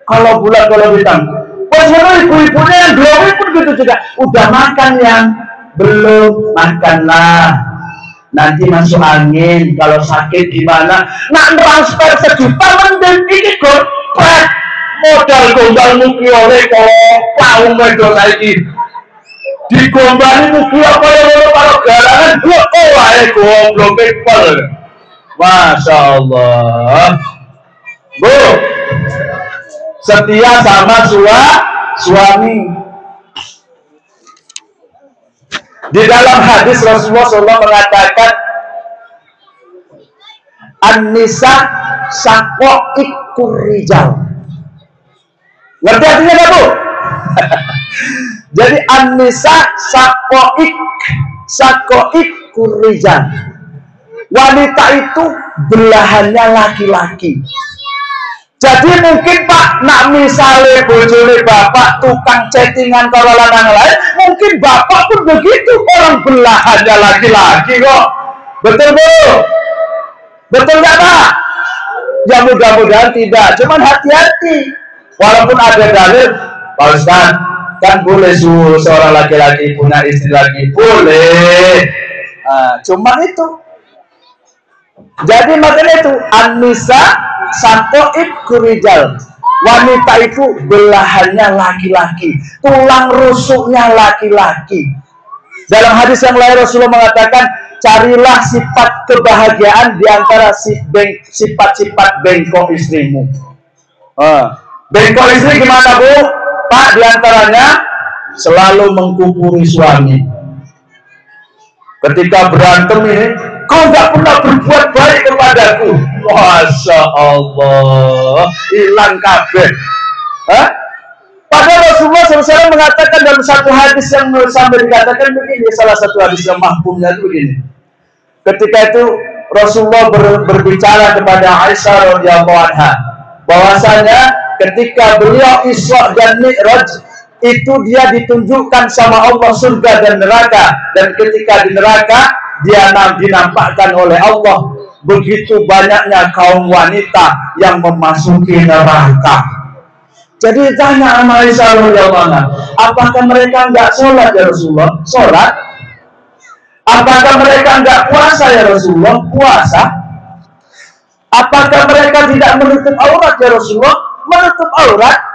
Kalau bulan kalau bintang, ibu-ibunya yang glowing pun gitu juga. Udah makan yang belum, makanlah. Nanti masuk angin, kalau sakit gimana? Nak transfer sejuta mending ini gompret. Modal gombal muki oleh kau medol lagi. Digombali muki apa yang kalau garangan goblok people. Masya Allah. Bu, setia sama suami. Di dalam hadis Rasulullah SAW mengatakan An-nisa saqaiqur rijal. Ngerti artinya enggak, Bu? Jadi An-nisa saqaiqur rijal. Wanita itu belahannya laki-laki. Jadi mungkin Pak, nak misalnya bojone bapak tukang chattingan kalau lanang lain, mungkin bapak pun begitu, orang belahannya laki-laki kok. Betul, Bu? Betul nggak, Pak? Ya mudah-mudahan tidak, cuman hati-hati. Walaupun ada dalil, Pak Ustaz, kan boleh seorang laki-laki punya istri lagi, boleh. Cuman itu. Jadi makanya itu, An-nisa saqaiqur rijal. Wanita itu belahannya laki-laki, tulang rusuknya laki-laki. Dalam hadis yang lain Rasulullah mengatakan, carilah sifat kebahagiaan di antara sifat-sifat bengkok istrimu. Bengkok istri gimana, Bu? Pak, di antaranya selalu mengkufuri suami. Ketika berantem ini, kau nggak pernah berbuat baik kepadaku. Masya Allah, hilang kabeh. Padahal Rasulullah SAW mengatakan dalam satu hadis yang sampai dikatakan begini, salah satu hadis yang mahfumnya itu begini. Ketika itu Rasulullah berbicara kepada Aisyah radhiyallahu anha, bahwasanya ketika beliau Isra dan Mi'raj itu dia ditunjukkan sama Allah surga dan neraka, dan ketika di neraka dia dinampakkan oleh Allah begitu banyaknya kaum wanita yang memasuki neraka. Jadi tanya sama Aisyah radhiyallahu anha, apakah mereka enggak sholat ya Rasulullah? Sholat. Apakah mereka enggak puasa ya Rasulullah? Puasa. Apakah mereka tidak menutup aurat ya Rasulullah? Menutup aurat.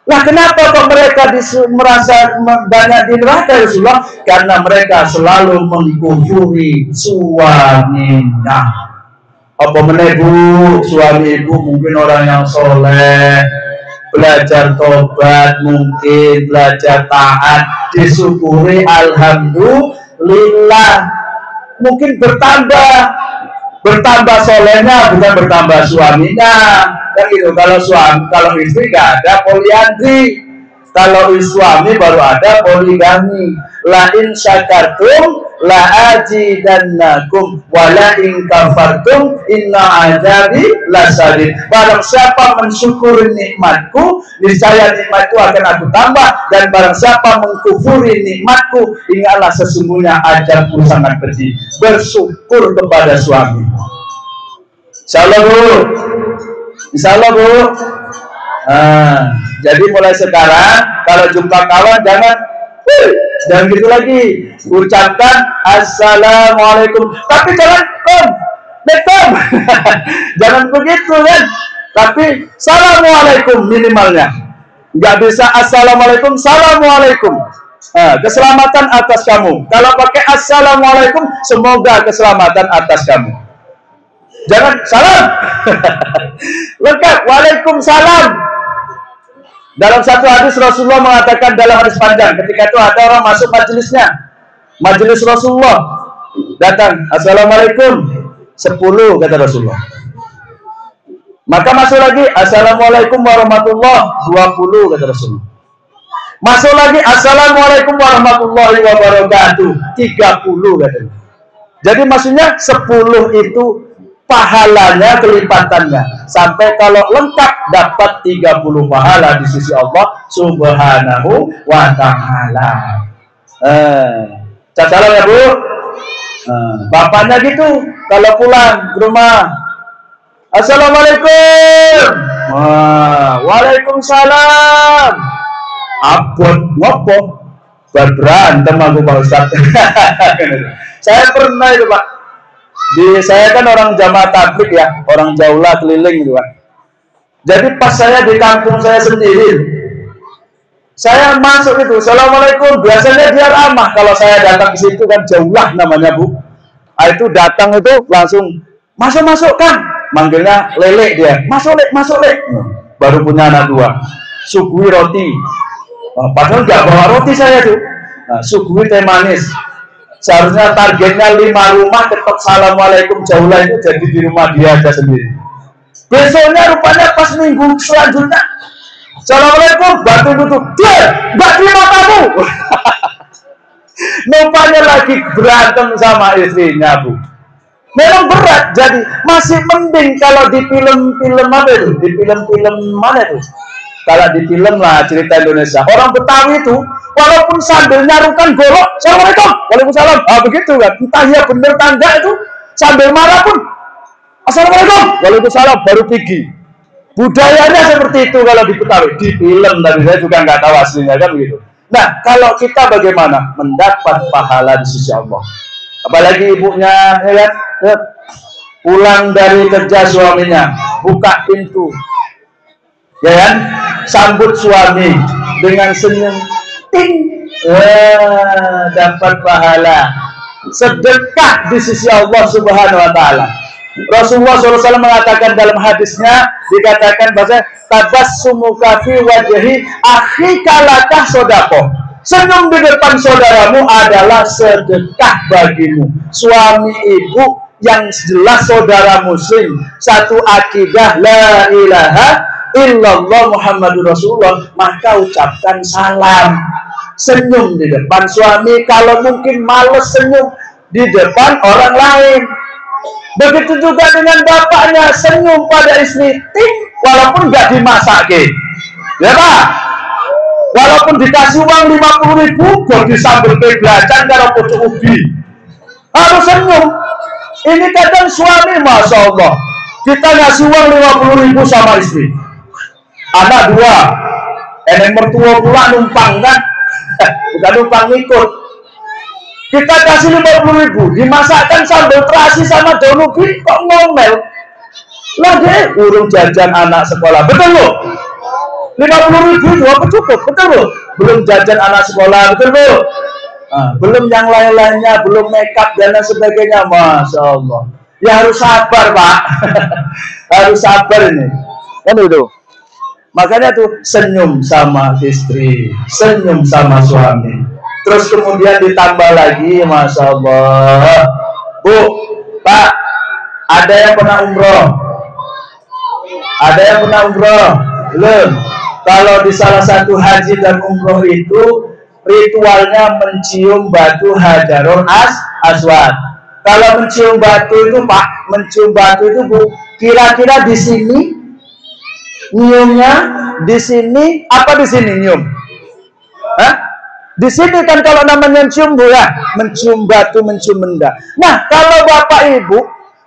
Nah, kenapa kok mereka merasa banyak di neraka ya Rasulullah? Karena mereka selalu mengkufuri suaminya. Apa menebu suami ibu mungkin orang yang soleh, belajar tobat, mungkin belajar taat, disyukuri alhamdulillah. Mungkin bertambah solehnya, bukan bertambah suaminya. Kan gitu. Kalau istri nggak ada poliandri, kalau suami baru ada poligami. La in syakartum la azidannakum wa la in kafartum inna azabi lasadid. Barang siapa mensyukuri nikmatku, niscaya nikmatku akan aku tambah, dan barang siapa mengkufuri nikmatku, ingatlah sesungguhnya azabku sangat pedih. Bersyukur kepada suami. Insyaallah, Bu. Insyaallah, Bu. Jadi mulai sekarang kalau jumpa kawan jangan gitu lagi. Ucapkan assalamualaikum, tapi jangan betul. Jangan begitu kan. Tapi assalamualaikum minimalnya. Nggak bisa assalamualaikum, assalamualaikum. Keselamatan atas kamu. Kalau pakai assalamualaikum, semoga keselamatan atas kamu. Jangan salam. Lengkap, waalaikumsalam. Dalam satu hadis Rasulullah mengatakan, dalam hadis panjang, ketika itu ada orang masuk majelisnya, majelis Rasulullah, datang, assalamualaikum, 10 kata Rasulullah. Maka masuk lagi, assalamualaikum warahmatullahi 20 kata Rasulullah. Masuk lagi, assalamualaikum warahmatullahi wabarakatuh 30 kata Rasulullah. Jadi maksudnya 10 itu pahalanya, kelipatannya. Sampai kalau lengkap dapat 30 pahala di sisi Allah Subhanahu wa ta'ala. Salam ya Bu. Bapaknya gitu kalau pulang ke rumah, Assalamualaikum. Waalaikumsalam. Abot ngopo? Berantem aku Pak Ustaz. Saya pernah itu Pak. Saya kan orang jamaah tabligh ya, orang jaulah keliling gitu Pak. Jadi pas saya di kampung saya sendiri, saya masuk itu, Assalamualaikum. Biasanya dia ramah kalau saya datang ke situ kan, jaulah namanya Bu. Itu datang itu langsung masuk kan, manggilnya Lele dia, masuk Lek. Baru punya anak 2, suguhi roti. Padahal nggak bawa roti saya tuh. Suguhi teh manis. Seharusnya targetnya 5 rumah tetap Assalamualaikum jaulah itu jadi di rumah dia aja sendiri. Besoknya rupanya pas minggu selanjutnya, Assalamualaikum, batu tutup. Dia nggak terima kamu. Rupanya lagi berantem sama istrinya Bu. Memang berat, jadi masih mending kalau di film-film apa itu? Di film-film mana itu? Kalau di film lah cerita Indonesia, orang Betawi itu walaupun sambil nyarukan golok, Assalamualaikum, Waalaikumsalam, begitu kan? Entah ya bener tangga itu, sambil marah pun, Assalamualaikum, Waalaikumsalam, baru pergi. Budayanya seperti itu kalau di Betawi, di film, tapi saya juga nggak tahu aslinya kan begitu. Nah, kalau kita bagaimana mendapat pahala di sisi Allah? Apalagi ibunya, ya, pulang dari kerja suaminya, buka pintu, ya kan, sambut suami dengan senyum, ting, dapat pahala, sedekah di sisi Allah Subhanahu wa ta'ala. Rasulullah SAW mengatakan dalam hadisnya, dikatakan bahwa tabassumuka fi wajhi akhika lakah sedekah. Senyum di depan saudaramu adalah sedekah bagimu. Suami ibu yang jelas saudara muslim, satu akidah la ilaha illallah Muhammadur Rasulullah, maka ucapkan salam, senyum di depan suami. Kalau mungkin males senyum di depan orang lain. Begitu juga dengan bapaknya, senyum pada istri, ting, walaupun nggak dimasak, ya Pak. Walaupun dikasih uang 50.000, kok disambel ke belacan karo pucuk ubi, harus senyum. Ini kadang suami, Masya Allah, kita ngasih uang 50.000 sama istri, anak 2, eneng mertua pula numpang kan, bukan numpang ikut. Kita kasih 50.000, dimasakkan sambal terasi sama daun ubi, kok ngomel. Lah deh, urung jajan anak sekolah, betul loh. 50.000 juga cukup, betul loh. Belum jajan anak sekolah, betul loh. Belum yang lain-lainnya, belum makeup dan lain sebagainya, Masya Allah. Ya harus sabar Pak, harus sabar ini. Kan itu. Makanya tuh senyum sama istri, senyum sama suami. Terus kemudian ditambah lagi, Masya Allah. Bu, Pak, ada yang pernah umroh? Ada yang pernah umroh? Belum. Kalau di salah satu haji dan umroh itu ritualnya mencium batu Hajarul Aswad. Kalau mencium batu itu Pak, mencium batu itu Bu, kira-kira di sini nyiumnya, di sini apa di sini nyium? Hah? Di sini kan kalau namanya mencium Bu ya, mencium batu, mencium benda. Nah, kalau Bapak Ibu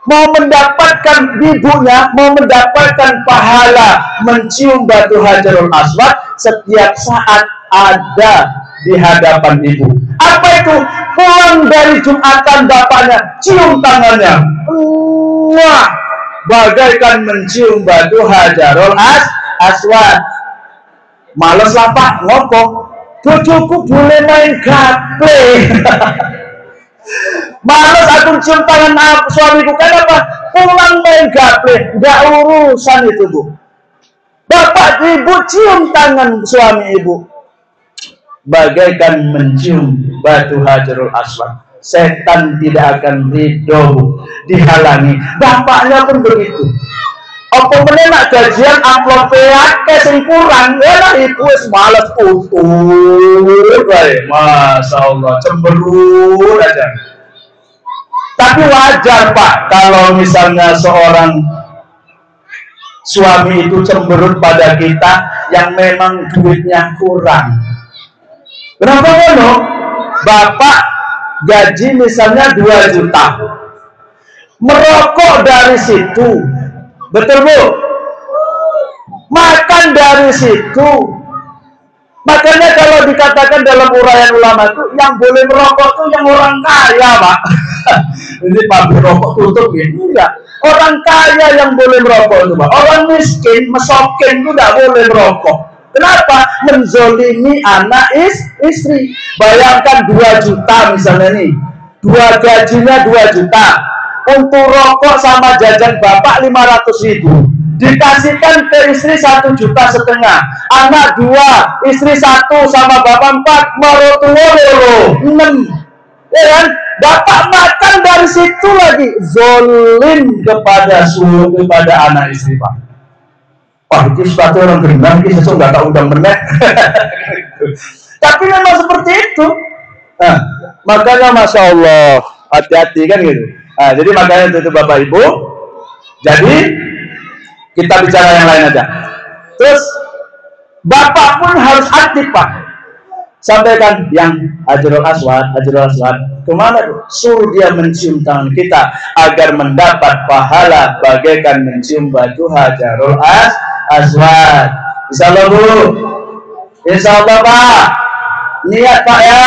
mau mendapatkan, ibunya mau mendapatkan pahala mencium batu Hajarul Aswad setiap saat ada di hadapan ibu. Apa itu? Pulang dari Jumatan bapaknya cium tangannya, wah, bagaikan mencium batu Hajarul Aswad. Males lah Pak, ngopo? Bojoku boleh main gaple. Males aku cium tangan suamiku, kenapa? Pulang main gaple, nggak urusan itu Bu. Bapak ibu cium tangan suami ibu, bagaikan mencium batu Hajarul Aswad. Setan tidak akan ridho Bu, dihalangi. Bapaknya pun begitu. Apa menenak gajian amplop akeh sing kurang, ya ibu wis males utur bae. Masya Allah, cemberut aja. Tapi wajar Pak kalau misalnya seorang suami itu cemberut pada kita yang memang duitnya kurang. Kenapa ngono? Bapak gaji misalnya 2 juta. Merokok dari situ. Betul Bu? Makan dari situ. Makanya kalau dikatakan dalam uraian ulama itu yang boleh merokok itu yang orang kaya Pak. Ini pabrik rokok tutup ya? Enggak. Orang kaya yang boleh merokok itu Pak. Orang miskin, mesokin itu tidak boleh merokok. Kenapa? Menzolimi anak istri. Bayangkan 2 juta misalnya nih. Gajinya 2 juta. Untuk rokok sama jajan bapak 500.000. Dikasihkan ke istri 1,5 juta. Anak 2, istri 1 sama bapak 4. Mertua 6. Ya kan? Bapak makan dari situ lagi. Zolim kepada anak istri Pak. Wah, itu sepatu orang beriman, ini sesuatu nggak tahu undang benar. Tapi memang seperti itu. Nah, makanya Masya Allah, hati-hati kan gitu. Nah, jadi makanya itu Bapak Ibu. Jadi kita bicara yang lain aja. Terus Bapak pun harus aktif Pak. Sampaikan yang Hajarul Aswad. Kemana tuh? Suruh dia mencium tangan kita agar mendapat pahala bagaikan mencium batu Hajarul Aswad. Insyaallah Bu. Insyaallah Pak. Niat Pak ya.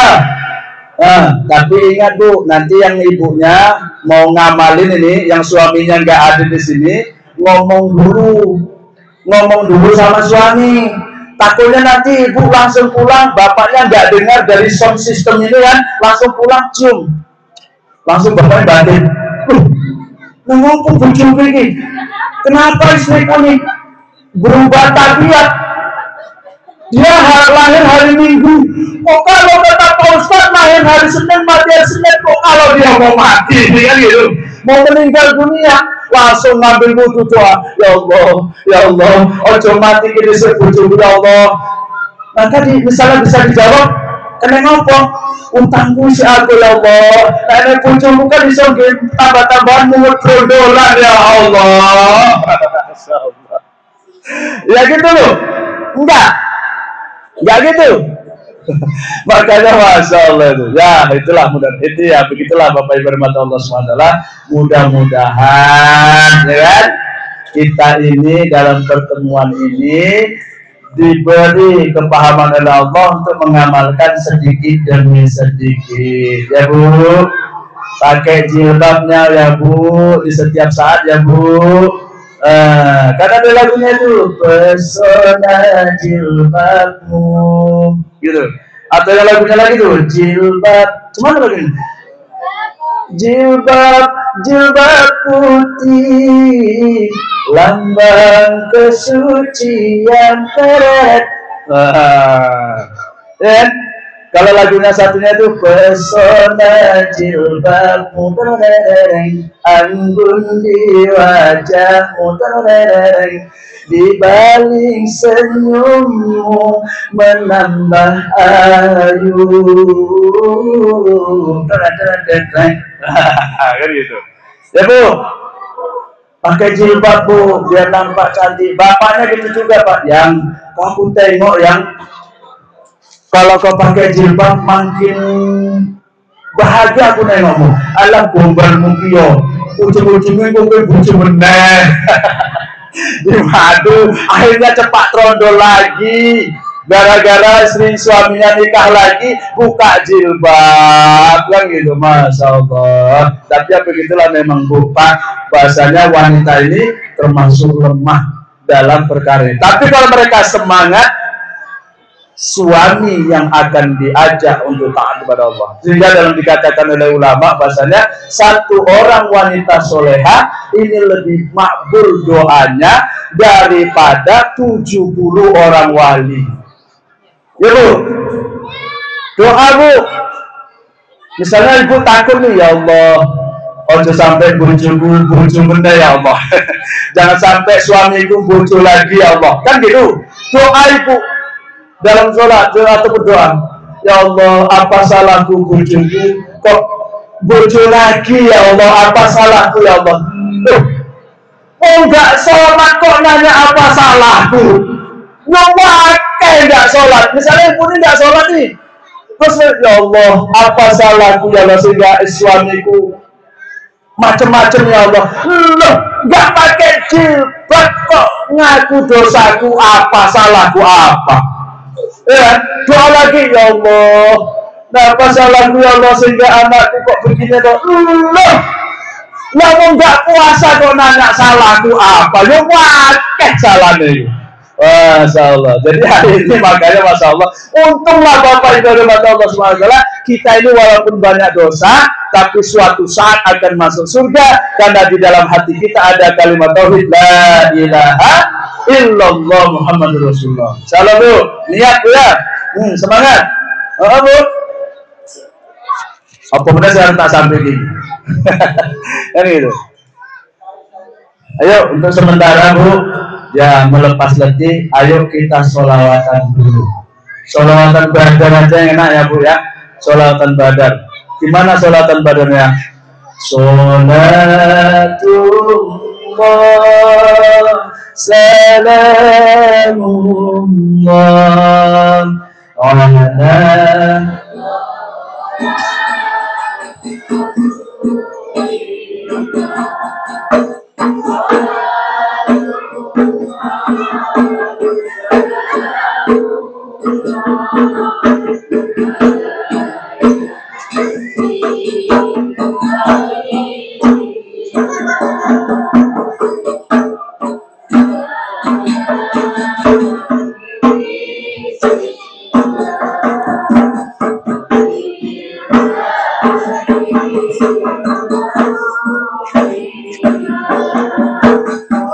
Nah, tapi ingat Bu, nanti yang ibunya mau ngamalin ini, yang suaminya nggak ada di sini, ngomong dulu sama suami. Takutnya nanti ibu langsung pulang, bapaknya nggak dengar dari sound system ini kan, langsung pulang cium, langsung bapaknya batin. Ngomong bujung ini, kenapa istri kami berubah tabiat? Dia lahir hari Minggu, kok kalau kata Pak Ustadz lahir hari Senin, mati hari Senin, kok kalau dia mau mati, kan gitu, mau meninggal dunia, langsung ngambil wudhu doa, ya Allah, ojo mati kini sebujuku ya Allah. Maka misalnya bisa dijawab, kena ngopo, utangku si aku ya Allah, nah ini bujuku kan bisa tambah-tambahan mungut dolar ya Allah. Ya gitu loh, enggak gitu. Makanya Masya Allah itu. Ya itulah begitulah Bapak Ibu hormat Allah SWT. Mudah-mudahan ya kan, kita ini dalam pertemuan ini diberi kepahaman oleh Allah untuk mengamalkan sedikit demi sedikit. Ya Bu, pakai jilbabnya ya Bu, di setiap saat ya Bu. Karena ada lagunya itu pesona jilbabmu gitu, atau yang lagunya lagi tuh jilbab, cuman lagunya jilbab putih lambang kesucian teret. Ya, kalau lagunya satunya itu pesona jilbabmu tereng, anggun di wajahmu tereng, di balik senyummu menambah ayu. Kan gitu. Ya Bu, pakai jilbab Bu, biar nampak cantik. Bapaknya gitu juga Pak. Yang kamu tengok yang kalau kau pakai jilbab makin bahagia aku nengokmu. Alam gombalmu kiyo, ujung-ujungnya gue bucu meneh. Dimadu, akhirnya cepat trondol lagi. Gara-gara istri suaminya nikah lagi, buka jilbab, kan gitu, Masya Allah. Tapi ya begitulah memang Bu Pak, bahasanya wanita ini termasuk lemah dalam perkara ini. Tapi kalau mereka semangat, suami yang akan diajak untuk taat kepada Allah. Sehingga dalam dikatakan oleh ulama bahasanya satu orang wanita soleha ini lebih makbul doanya daripada 70 orang wali. Ya Bu, doa Bu. Misalnya ibu takut nih, ya Allah, ojo sampai bojo benda ya Allah. Jangan sampai suamiku bojo lagi ya Allah. Kan gitu. Doa ibu dalam sholat atau berdoa, ya Allah, apa salahku bojoku kok bojo lagi ya Allah, apa salahku ya Allah? Loh, enggak sholat kok nanya apa salahku? Nyawakai enggak sholat. Misalnya ibu ini enggak sholat nih, terus ya Allah, apa salahku ya Allah sehingga suamiku macam-macam ya Allah. Loh, enggak pakai jilbab kok ngaku dosaku, apa salahku apa? Ya, doa lagi ya Allah. Nah, apa salahku ya Allah sehingga anakku kok begini kok? Loh, namun nggak puasa kok nanya salahku apa? Ya wakil salahnya. Masya Allah. Jadi hari ini makanya Masya Allah, untunglah Bapak Ibu dan Allah SWT, kita ini walaupun banyak dosa, tapi suatu saat akan masuk surga karena di dalam hati kita ada kalimat tauhid la ilaha illallah Muhammadur Rasulullah. Salam Bu, niat Bu ya. Semangat. Bu. Apa benar saya tak sampai gini? Kan gitu. Ayo untuk sementara Bu, ya melepas letih, ayo kita sholawatan dulu. Sholawatan badar aja yang enak ya Bu ya. Sholawatan badar. Gimana sholawatan badarnya? Sholatullah salamullah ala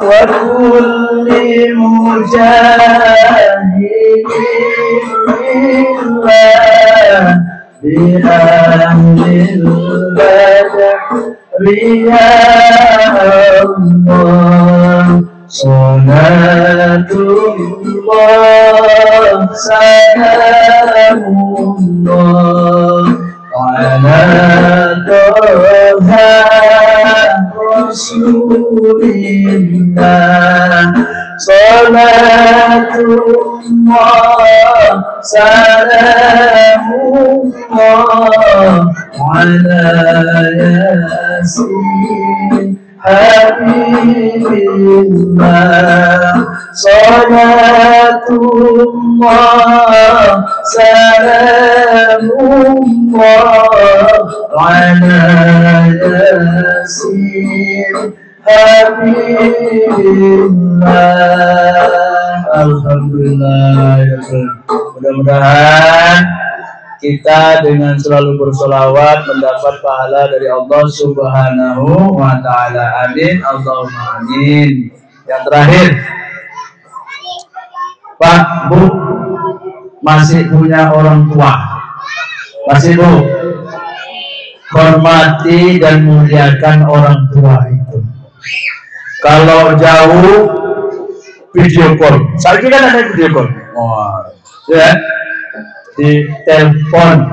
وكل مجاهد لله بأهل البدر يا الله صلاة الله سلام الله على طه رسول الله صلاة الله سلام الله على ياسين حبيب الله صلاة الله سلام الله على ياسين Alhamdulillah. Alhamdulillah. Mudah-mudahan kita dengan selalu bersolawat mendapat pahala dari Allah Subhanahu wa Ta'ala. Amin. Allahumma amin. Yang terakhir, Pak, Bu, masih punya orang tua? Masih Bu? Hormati dan muliakan orang tua itu. Kalau jauh, video call. Saat ini kan ada video call. Oh, ya, di telepon.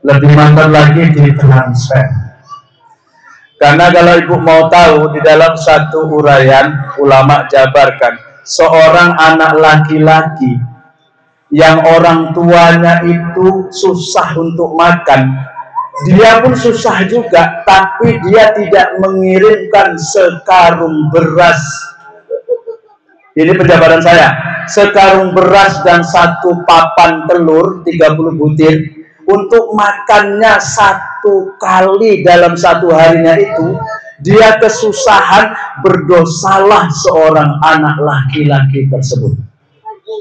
Lebih mantap lagi di transfer. Karena kalau ibu mau tahu, di dalam satu uraian ulama jabarkan, seorang anak laki-laki yang orang tuanya itu susah untuk makan, dia pun susah juga, tapi dia tidak mengirimkan sekarung beras. Ini penjabaran saya. Sekarung beras dan satu papan telur 30 butir untuk makannya satu kali dalam satu harinya itu, dia kesusahan, berdosalah seorang anak laki-laki tersebut.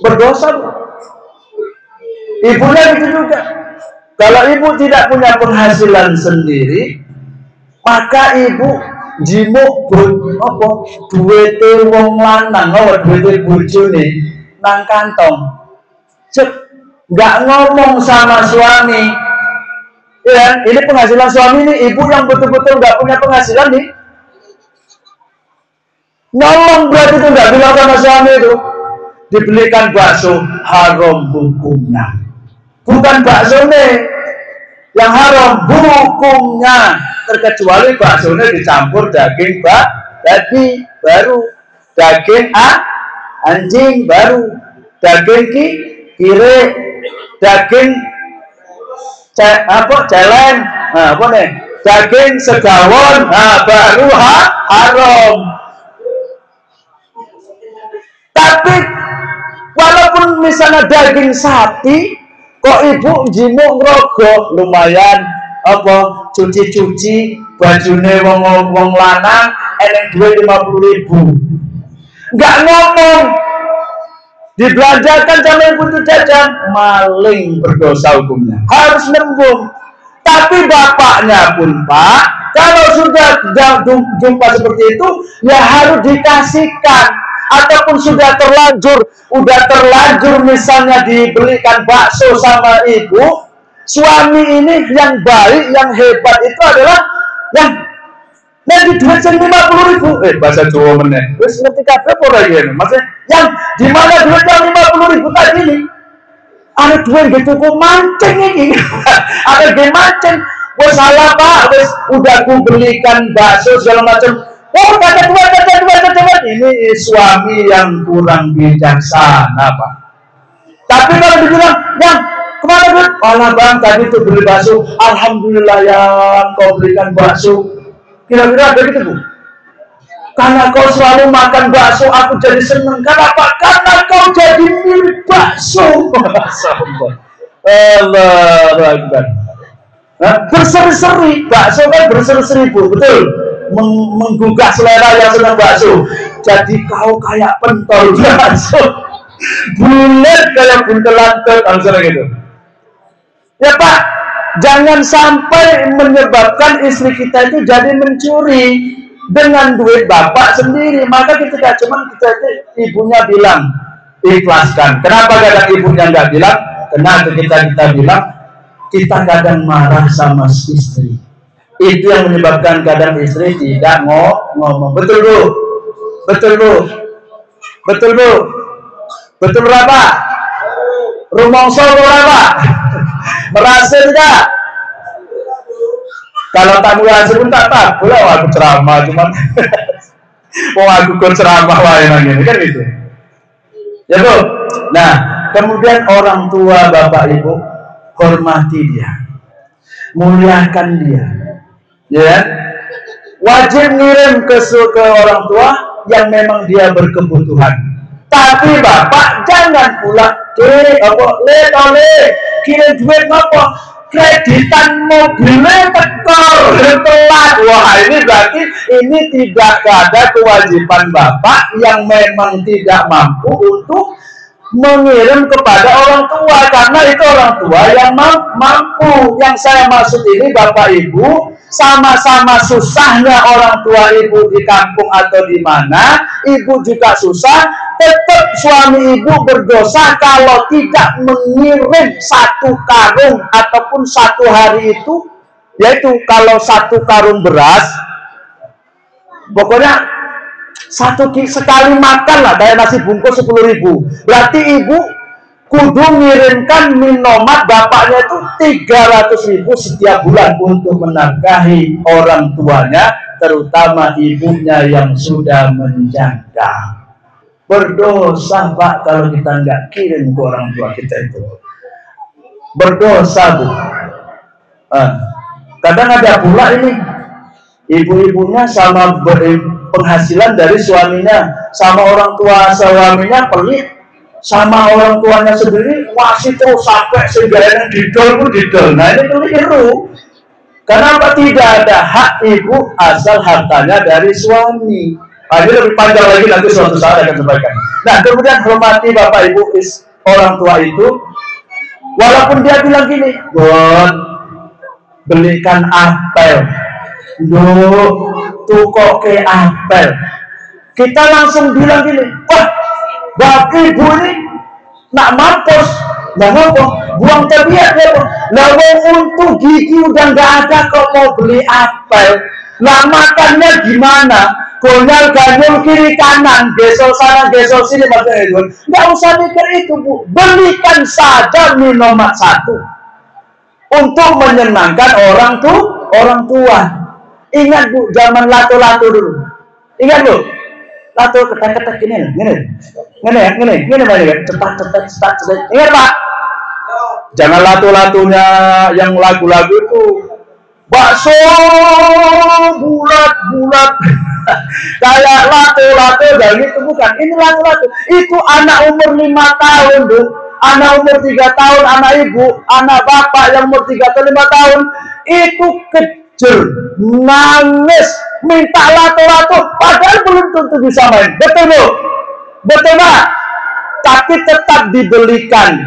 Berdosa. Ibunya itu juga. Kalau ibu tidak punya penghasilan sendiri, maka ibu jimuk apa duwite wong lanang, duwite bojone nang kantong. Nggak ngomong sama suami. Ya, ini penghasilan suami nih, ibu yang betul-betul nggak punya penghasilan nih. Ngomong berarti itu nggak bilang sama suami itu. Dibelikan bakso, haram hukumnya. Bukan bakso nih, yang haram hukumnya, terkecuali baksonya dicampur daging babi baru, daging anjing baru, daging kire, daging celeng, apa nih, daging segawon, baru haram. Tapi walaupun misalnya daging sapi, kok ibu jimu ngerogoh lumayan apa cuci-cuci bajune wong lanang eneng duit 50.000, nggak ngomong dibelanjakan sama ibu jajan, maling berdosa hukumnya, harus nembung. Tapi bapaknya pun Pak, kalau sudah jumpa seperti itu ya harus dikasihkan. Ataupun sudah terlanjur misalnya dibelikan bakso sama ibu, suami ini yang baik, yang hebat itu adalah yang di duit 50.000, bahasa Jawa meneh, terus ngerti kabeh apa lagi ini, maksudnya yang di mana duit yang 50.000 tadi ini, ada duit gitu kok mancing ini, ada game mancing, wes salah Pak, wes udah aku belikan bakso segala macam. Oh, kata Tuhan, ini suami yang kurang bijaksana, Pak. Tapi kalau dibilang, yang kemana duit? Alah bang, tadi tuh beli bakso. Alhamdulillah yang kau belikan bakso. Kira-kira ada gitu, Bu? Karena kau selalu makan bakso, aku jadi seneng. Kenapa? Karena kau jadi milik bakso. Allah Akbar. Berseri-seri, bakso kan berseri-seri, Bu, betul? Menggugah selera yang senang bakso. Jadi kau kayak pentol bakso, bulat kayak buntelan langsung gitu. Ya Pak, jangan sampai menyebabkan istri kita itu jadi mencuri dengan duit bapak sendiri. Maka kita cuman ibunya bilang ikhlaskan. Kenapa kadang ibunya nggak bilang? Karena kita bilang, kita kadang marah sama istri. Itu yang menyebabkan kadang istri tidak ngomong. Betul Bu? Betul Bu? Betul Bu? Betul berapa? Rumongso berapa? Berhasil tidak? Kalau tak berhasil pun tak boleh aku ceramah, cuman mau aku ceramah lain ini kan gitu. Ya Bu. Nah, kemudian orang tua bapak ibu, hormati dia, muliakan dia. Ya, wajib ngirim ke orang tua yang memang dia berkebutuhan. Tapi bapak jangan pula kirim duit apa? Kreditan mobilnya tekor telat. Wah, ini berarti ini tidak ada kewajiban bapak yang memang tidak mampu untuk mengirim kepada orang tua, karena itu orang tua yang mampu. Yang saya maksud ini bapak ibu, sama-sama susahnya orang tua ibu di kampung atau di mana, ibu juga susah, tetap suami ibu berdosa kalau tidak mengirim satu karung ataupun satu hari itu, yaitu kalau satu karung beras, pokoknya sekali makan lah, kayak nasi bungkus 10.000. Berarti ibu kudu ngirimkan minomat bapaknya itu 300.000 setiap bulan untuk menafkahi orang tuanya, terutama ibunya yang sudah menjanda. Berdosa Pak kalau kita nggak kirim ke orang tua kita itu. Berdosa Bu. Kadang ada pula ini ibu-ibunya sama penghasilan dari suaminya, sama orang tua suaminya pelit, sama orang tuanya sendiri masih terus sampai sehingga yang didol pun didol. Nah ini keliru. Kenapa? Tidak ada hak ibu asal hartanya dari suami. Nah, ini lebih panjang lagi, nanti suatu saat akan sampaikan. Nah, kemudian hormati bapak ibu orang tua itu, walaupun dia bilang gini, Bon, belikan apel, tukok ke apel, kita langsung bilang gini, wah, bapak ibu ini nak mampus, nah ngomong, buang terbiak ya, nah untuk gigi udah nggak ada kok mau beli apel, nah makannya gimana? Gonyal ganyol kiri kanan, gesol sana gesol sini, maksudnya itu, nggak usah mikir itu Bu, belikan saja minomat satu. untuk menyenangkan orang tua. Ingat Bu, zaman lato-lato dulu. Ingat Bu, lato ketek-ketek gini. Cetak. Ingat Pak? Jangan lato-latonya yang lagu-lagu itu bakso bulat kayak lato-lato dan itu bukan. Ini lato-lato. Itu anak umur 5 tahun, Bu. Anak umur 3 tahun, anak ibu, anak bapak yang umur 3 atau 5 tahun itu kejer, nangis, minta lato-lato, padahal belum tentu bisa main. Betul Bu? Betul Pak? Tapi tetap dibelikan.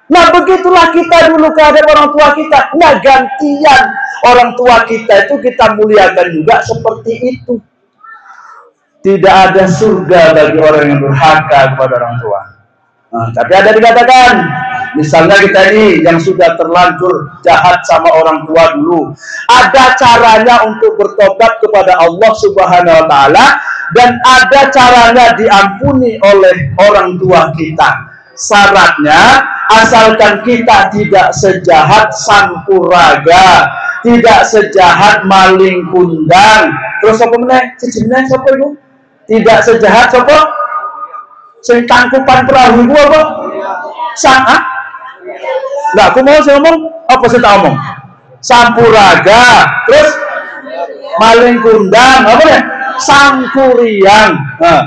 Nah begitulah kita dulu keadaan orang tua kita. Nah gantian orang tua kita itu kita muliakan juga seperti itu. Tidak ada surga bagi orang yang durhaka kepada orang tua. Nah, tapi ada dikatakan, misalnya kita ini yang sudah terlanjur jahat sama orang tua dulu, ada caranya untuk bertobat kepada Allah Subhanahu wa Ta'ala, dan ada caranya diampuni oleh orang tua kita. Syaratnya asalkan kita tidak sejahat Sampuraga, tidak sejahat maling kundang. Terus apa meneh? Cicimnya siapa itu? Tidak sejahat siapa? Sing tangkupan perahu itu apa? Sang Nah, aku mau saya ngomong apa saya tak ngomong? Sampuraga, terus maling kundang, apa ya? Sangkuriang. Nah,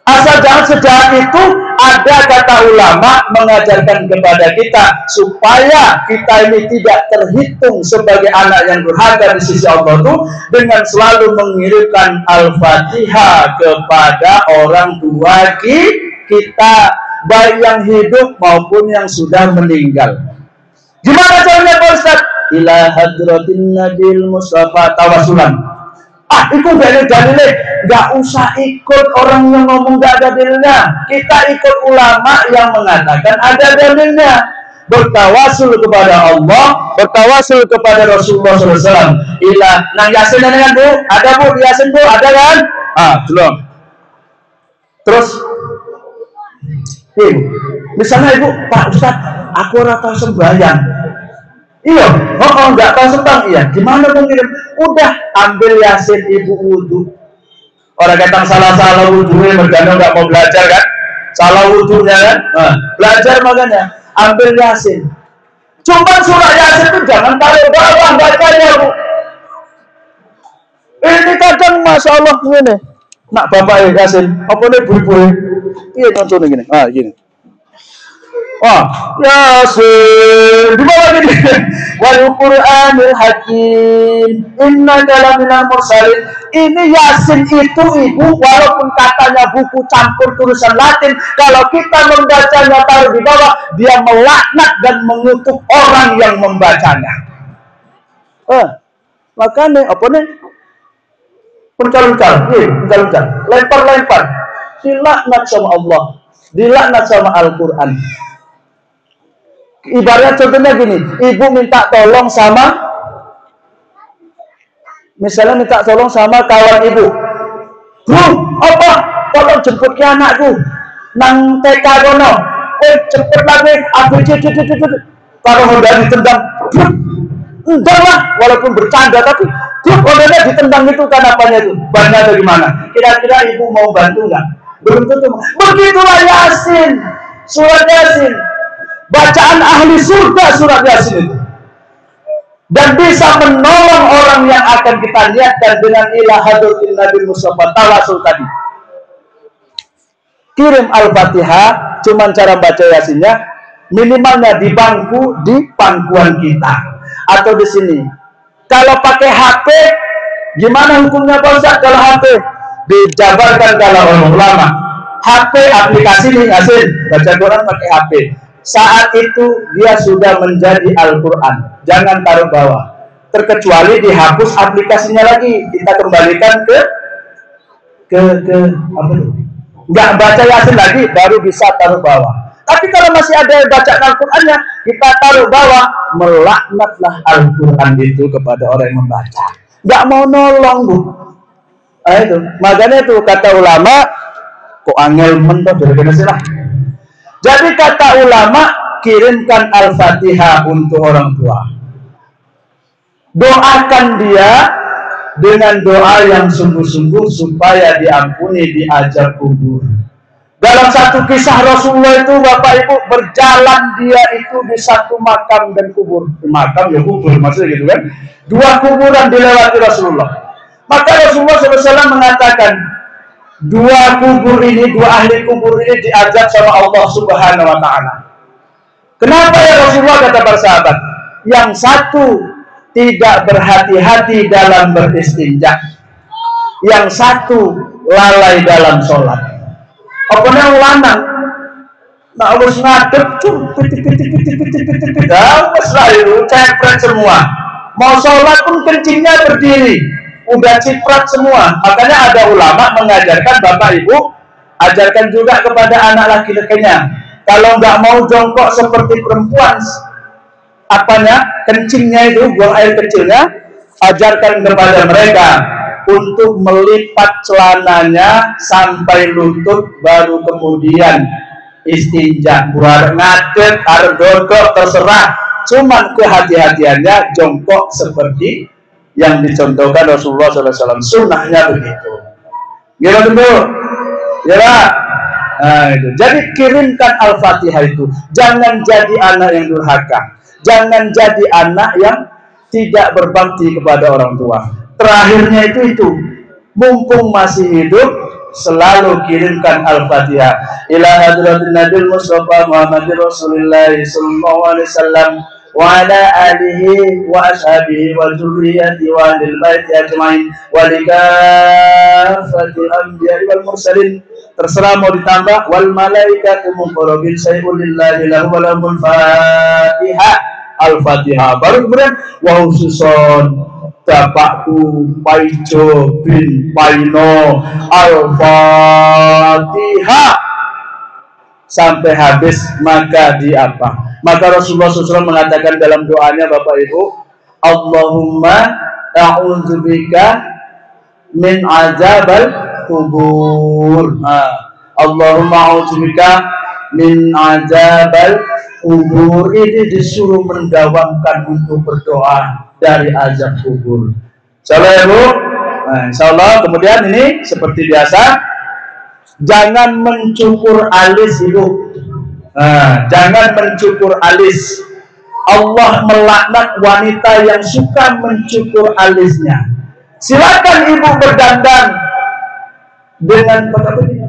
asal jangan sejahat itu. Ada kata ulama mengajarkan kepada kita supaya kita ini tidak terhitung sebagai anak yang durhaka di sisi Allah itu dengan selalu mengirimkan Al-Fatihah kepada orang tua kita, baik yang hidup maupun yang sudah meninggal. Gimana caranya Pak Ustaz? Ila hadratin Nabil Mustafa tawasulan. Itu dalil-dalilnya, nggak usah ikut orang yang ngomong nggak ada dalilnya. Kita ikut ulama yang mengatakan ada dalilnya. Bertawasul kepada Allah, bertawasul kepada Rasulullah SAW. Ilah, nang Yasin dengan Bu, ada Bu di Yasin Bu, ada kan? Belum. Terus, misalnya Ibu, Pak Ustaz, aku rata sembahyang. Iya, nggak tahu tentang iya. Gimana mungkin? Udah ambil Yasin Ibu wudhu. Orang kata salah wudhunya, mergano nggak mau belajar kan? Salah wudhunya kan? Belajar makanya ambil Yasin. Cuma surah Yasin itu jangan taruh bawah bacanya Bu. Ini kadang masya Allah ini. Nak bapak Yasin, apa nih bu? Iya contohnya gini. Gini. Yasin di bawah gini. Wal Qur'anil Hakim innaka laminal mursalin. Ini Yasin itu Ibu, walaupun katanya buku campur tulisan Latin, kalau kita membacanya taruh di bawah, dia melaknat dan mengutuk orang yang membacanya. Makanya apa nih? Pencalon-calon, lempar-lempar, dilaknat sama Allah, dilaknat sama Al-Quran. Ibarat contohnya gini, ibu minta tolong sama, misalnya minta tolong sama kawan ibu, Bu, apa? Tolong jemput ke anakku, nang TK kono, jemput lagi, kalau udah ditendang, enggak lah, walaupun bercanda, tapi kodenya ditendang itu kan apanya itu, bannya atau gimana? Kira-kira ibu mau bantu nggak? Belum tentu. Begitulah Yasin, surat Yasin. Bacaan ahli surga surat Yasin itu, dan bisa menolong orang yang akan kita lihatkan dengan ilah hadratin Nabi Mustafa tawasul tadi. Kirim Al-Fatihah, cuman cara baca Yasinnya minimalnya di pangkuan kita atau di sini. Kalau pakai HP, gimana hukumnya Pak Ustaz? Kalau HP dijabarkan kalau orang ulama, HP aplikasi nih Yasin, baca Quran pakai HP. Saat itu dia sudah menjadi Al-Quran. Jangan taruh bawah. Terkecuali dihapus aplikasinya lagi. Kita kembalikan ke apa itu? Nggak baca Yasin lagi, baru bisa taruh bawah. Tapi kalau masih ada bacaan Al-Qurannya, kita taruh bawah, melaknatlah Al-Quran itu kepada orang yang membaca. Nggak mau nolong Bu. Itu. Makanya itu kata ulama, kok angel mentok dari sini lah. Jadi kata ulama, kirimkan Al-Fatihah untuk orang tua. Doakan dia dengan doa yang sungguh-sungguh supaya diampuni di azab kubur. Dalam satu kisah Rasulullah itu, Bapak Ibu, berjalan dia itu di satu makam dan kubur. Makam ya kubur, maksudnya gitu kan. Dua kuburan dilewati Rasulullah. Maka Rasulullah SAW mengatakan, dua kubur ini, dua ahli kubur ini diazab sama Allah Subhanahu wa Ta'ala. Kenapa ya Rasulullah, kata para sahabat? Yang satu tidak berhati-hati dalam beristinja, yang satu lalai dalam sholat. Apa yang lanang? Nah, harus ngadep, harus lalu cepret semua. Mau sholat pun kencingnya berdiri, udah ciprat semua. Makanya ada ulama mengajarkan, Bapak Ibu, ajarkan juga kepada anak laki-lakinya. Kalau nggak mau jongkok seperti perempuan, kencingnya itu, buang air kecilnya, ajarkan kepada mereka untuk melipat celananya sampai lutut, baru kemudian istinja. Buat ngadep, arep dodok, terserah. Cuman kehati-hatiannya jongkok seperti yang dicontohkan Rasulullah SAW. Sunnahnya begitu. Gimana dulu? Ya. Nah, itu. Jadi kirimkan Al-Fatihah itu. Jangan jadi anak yang durhaka. Jangan jadi anak yang tidak berbakti kepada orang tua. Terakhirnya itu mumpung masih hidup, selalu kirimkan Al-Fatihah ila hadratin Nabil Mustafa Muhammadir Rasulullah sallallahu alaihi wasallam wa ala alihi wa ashabihi wa dzurriyyati wa lil baiti ajmain wa likafatil anbiya'i wal mursalin. Terserah mau ditambah wal malaikatu muqarrabin sayyidul lillahi lahu wa lahul Fatihah. Al-Fatihah. Baru kemudian wa khususon bapakku Paijo bin Paino, Al-Fatihah sampai habis. Maka di apa? Maka Rasulullah SAW mengatakan dalam doanya, Bapak Ibu, Allahumma a'udzubika min azabal kubur. Allahumma a'udzubika min azabal kubur. Ini disuruh mendawamkan untuk berdoa dari azab kubur. Insyaallah ya Bu. Nah, insyaallah. Kemudian ini seperti biasa, jangan mencukur alis Ibu. Nah, jangan mencukur alis. Allah melaknat wanita yang suka mencukur alisnya. Silakan Ibu berdandan dengan apa ini?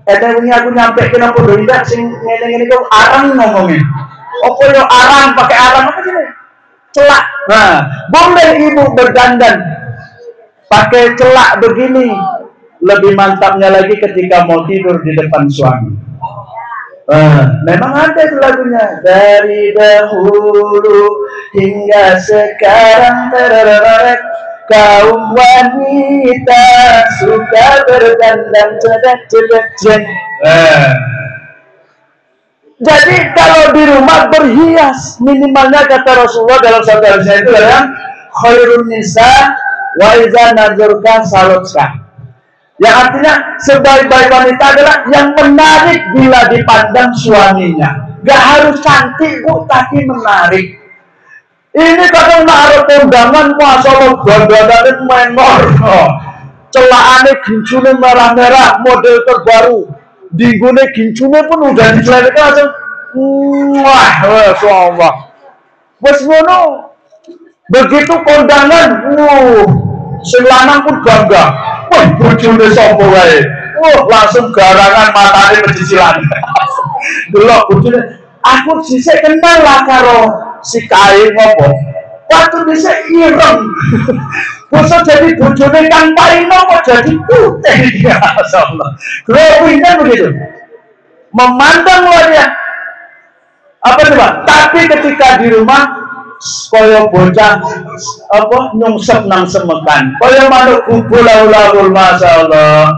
Ini aku nyampe kena podo indak sing ngene-ngene kok arang ngomongin. Apa yo arang, pakai arang apa sih? Celak. Nah, boleh Ibu berdandan pakai celak begini. Lebih mantapnya lagi ketika mau tidur di depan suami. Memang ada itu lagunya. Dari dahulu hingga sekarang terorek kaum wanita suka berdandan cedak-cedak. Jadi kalau di rumah berhias, minimalnya kata Rasulullah dalam satu hadisnya itu adalah khairun nisa wa iza nazurka salutka. Yang artinya sebaik-baik wanita adalah yang menarik bila dipandang suaminya. Gak harus cantik Bu, tapi menarik. Ini kadang naruh kondangan masalah dandanan menor, celaane gincune merah-merah, model terbaru. Dinggune gincune pun udah dicelelekan langsung. Wah, Allah. Wes ngono. Begitu kondangan, sing lanang pun gangga. Wah, bojone sapa wae. Langsung garangan matane pecicilan. Delok bojone, aku dhisik kenal lah karo si kae ngopo. Waktu dhisik ireng. Bosok jadi bojone Kang Paino kok jadi putih. Ya Allah. Glowingnya begitu. Memandang wajah. Apa coba? Tapi ketika di rumah koyo bocah nyungsep nang semekan. Koyo manuk gubul laul masyaallah.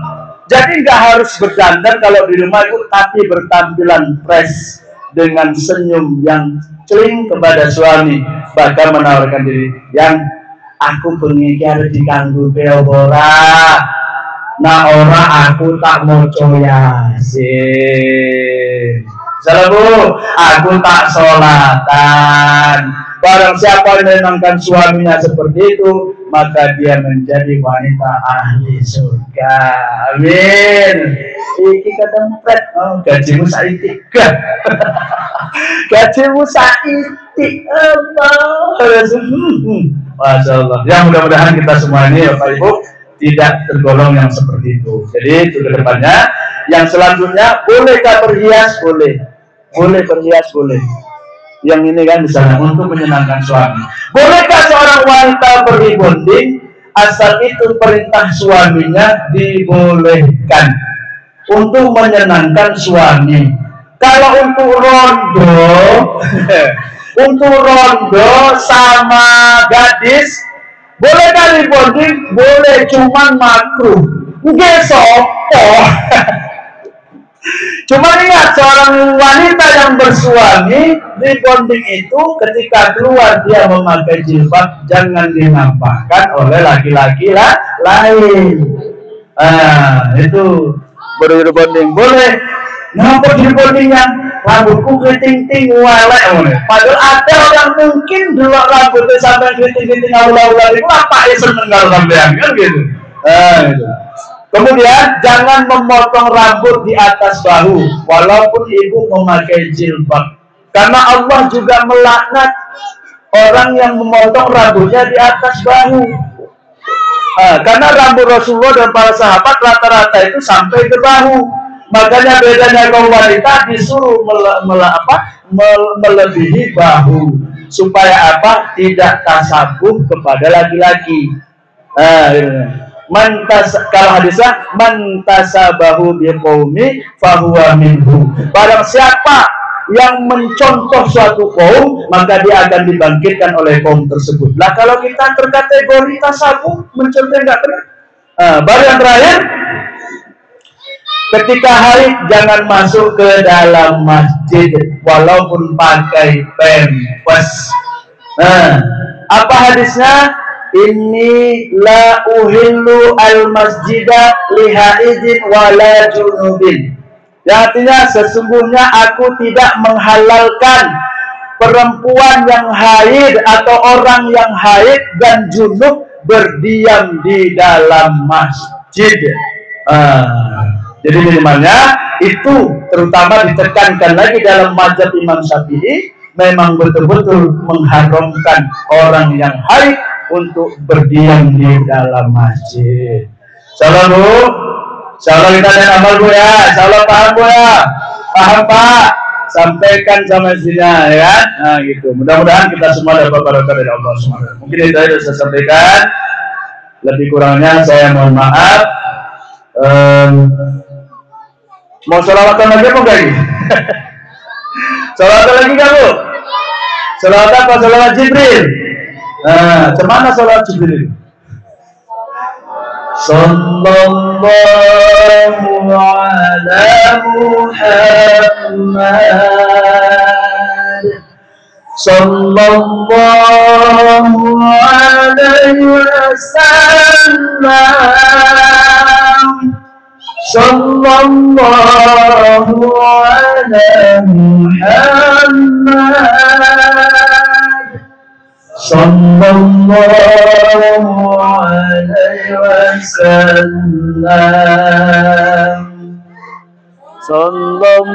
Jadi nggak harus berdandan kalau di rumah itu, tapi bertampilan fresh dengan senyum yang celing kepada suami, bahkan menawarkan diri. Yang aku bengi harus diganggu ora. Nah ora aku tak mau Yasin. Salah bu, aku tak sholatan. Barang siapa yang menyenangkan suaminya seperti itu, maka dia menjadi wanita ahli surga. Amin. Iki kadempret, gajimu saitik. Gajimu saitik. Masya Allah. Ya mudah-mudahan kita semua ini Bapak Ibu tidak tergolong yang seperti itu. Jadi itu kedepannya. Yang selanjutnya, bolehkah berhias? Boleh. Boleh berhias, boleh. Yang ini kan misalnya untuk menyenangkan suami. Bolehkah seorang wanita berbonding asal itu perintah suaminya dibolehkan untuk menyenangkan suami. Kalau untuk rondo, untuk rondo sama gadis, bolehkah dibonding? Boleh, cuman makruh. Nggak sopo. Cuma ingat, seorang wanita yang bersuami dibonding itu ketika keluar dia memakai jilbab jangan dinampakkan oleh laki-laki lain. Itu baru dibonding. Boleh. Ngapa dibondingnya? Rambutku keriting-ting walek. Padahal ada orang mungkin dulu rambutnya sampai keriting-keriting awal-awal itu apa ya seneng kalau sampean kan gitu. Gitu. Kemudian jangan memotong rambut di atas bahu walaupun ibu memakai jilbab. Karena Allah juga melaknat orang yang memotong rambutnya di atas bahu. Karena rambut Rasulullah dan para sahabat rata-rata itu sampai ke bahu. Makanya bedanya kaum wanita disuruh melebihi bahu supaya apa? Tidak tasabuh kepada laki-laki. Kalau hadisnya mantasabahu biqaumi fahuwa minhu. Barang siapa yang mencontoh suatu kaum, maka dia akan dibangkitkan oleh kaum tersebut. Lah kalau kita terkategori tasabuh, mencontoh enggak benar. Baru yang terakhir, ketika haid jangan masuk ke dalam masjid walaupun pakai pempes. Apa hadisnya? Inni la uhillu al-masjidah lihaidin wala junubin. Ya, artinya sesungguhnya aku tidak menghalalkan perempuan yang haid atau orang yang haid dan junub berdiam di dalam masjid. Jadi minimalnya itu terutama ditekankan lagi dalam mazhab Imam Syafi'i, memang betul-betul mengharamkan orang yang haid untuk berdiam di dalam masjid. Salam bu, salam kita dan amal bu ya, salam paham bu ya, paham pak, sampaikan sama istrinya ya, nah gitu. Mudah-mudahan kita semua dapat barokah dari Allah SWT. Mungkin itu yang saya sampaikan, lebih kurangnya saya mohon maaf. Mau sholawatan lagi apa enggak ini? Sholawatan lagi nggak bu? Sholawatan apa sholawat Jibril? Cemana sholat Jibril? Sallallahu ala Muhammad Sallallahu alaihi wasallam Sallallahu ala Muhammad Sallallahu alaihi wasallam Sallallahu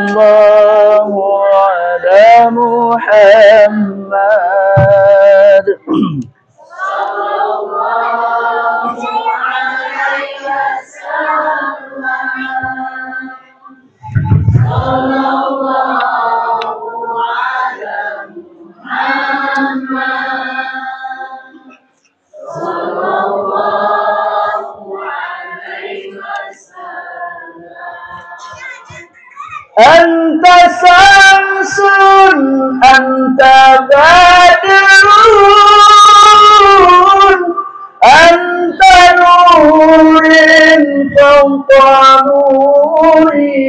ala Muhammad Sallallahu alaihi wasallam Sallallahu ala Muhammad Anta samsun, anta badrun, anta nurin fawqa nurin.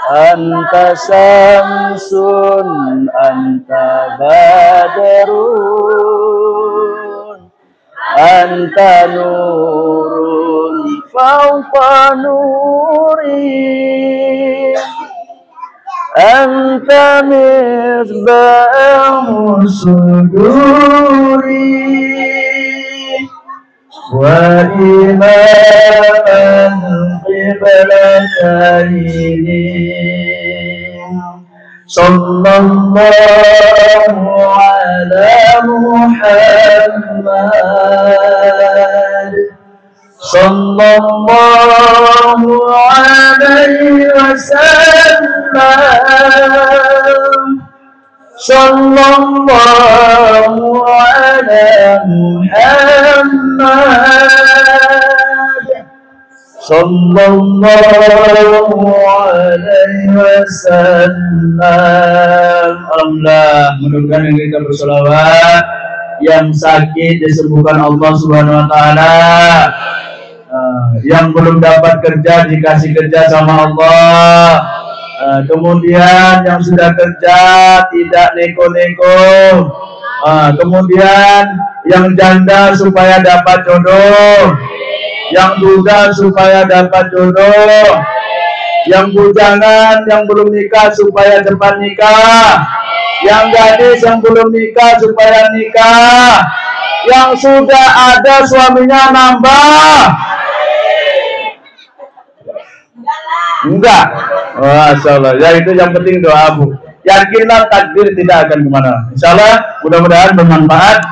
Anta samsun, anta badrun, anta nurun fawqa nurin. anta misbahul suduri wa imaman qiblataini sallallahu ala Muhammad sallallahu alaihi wasallam sallallahu ala Muhammad sallallahu alaihi wasallam. Alhamdulillah, mudah-mudahan yang kita bersolawat, yang sakit disembuhkan Allah Subhanahu wa taala, yang belum dapat kerja dikasih kerja sama Allah, kemudian yang sudah kerja tidak neko-neko, kemudian yang janda supaya dapat jodoh, yang duda supaya dapat jodoh, yang bujangan yang belum nikah supaya cepat nikah, yang gadis yang belum nikah supaya nikah, yang sudah ada suaminya nambah. Enggak, Masya Allah. Ya itu yang penting doa Bu. Yakinlah takdir tidak akan kemana. Insya Allah mudah-mudahan bermanfaat.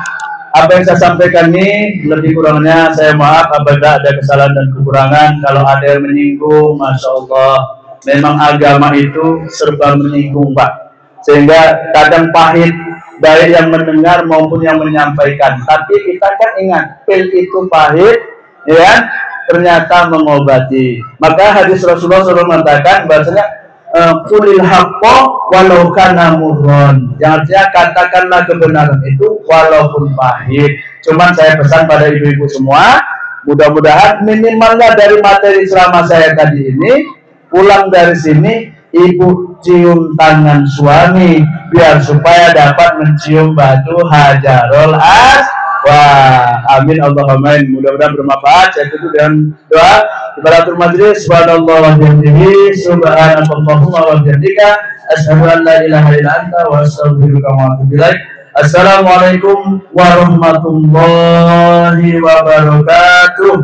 Apa yang saya sampaikan ini lebih kurangnya saya maaf apabila ada kesalahan dan kekurangan. Kalau ada yang menyinggung, Masya Allah, memang agama itu serba menyinggung Pak. Sehingga kadang pahit baik yang mendengar maupun yang menyampaikan. Tapi kita kan ingat pil itu pahit, ya. Ternyata mengobati. Maka hadis Rasulullah SAW mengatakan bahasanya kulil haqqo walau kana murron. Yang artinya katakanlah kebenaran itu walaupun pahit. Cuman saya pesan pada ibu-ibu semua, mudah-mudahan minimalnya dari materi ceramah saya tadi ini, pulang dari sini ibu cium tangan suami biar supaya dapat mencium batu hajarul aswad. Wah, amin Allahumma amin. Mudah-mudahan bermanfaat. Saya tutup dengan doa Ibaratul majlis. Subhanallah wa bihamdihi, subhanallahumma wa bihamdika, asyhadu an la ilaha illa anta wa astaghfiruka wa atubu ilaik. Assalamualaikum warahmatullahi wabarakatuh.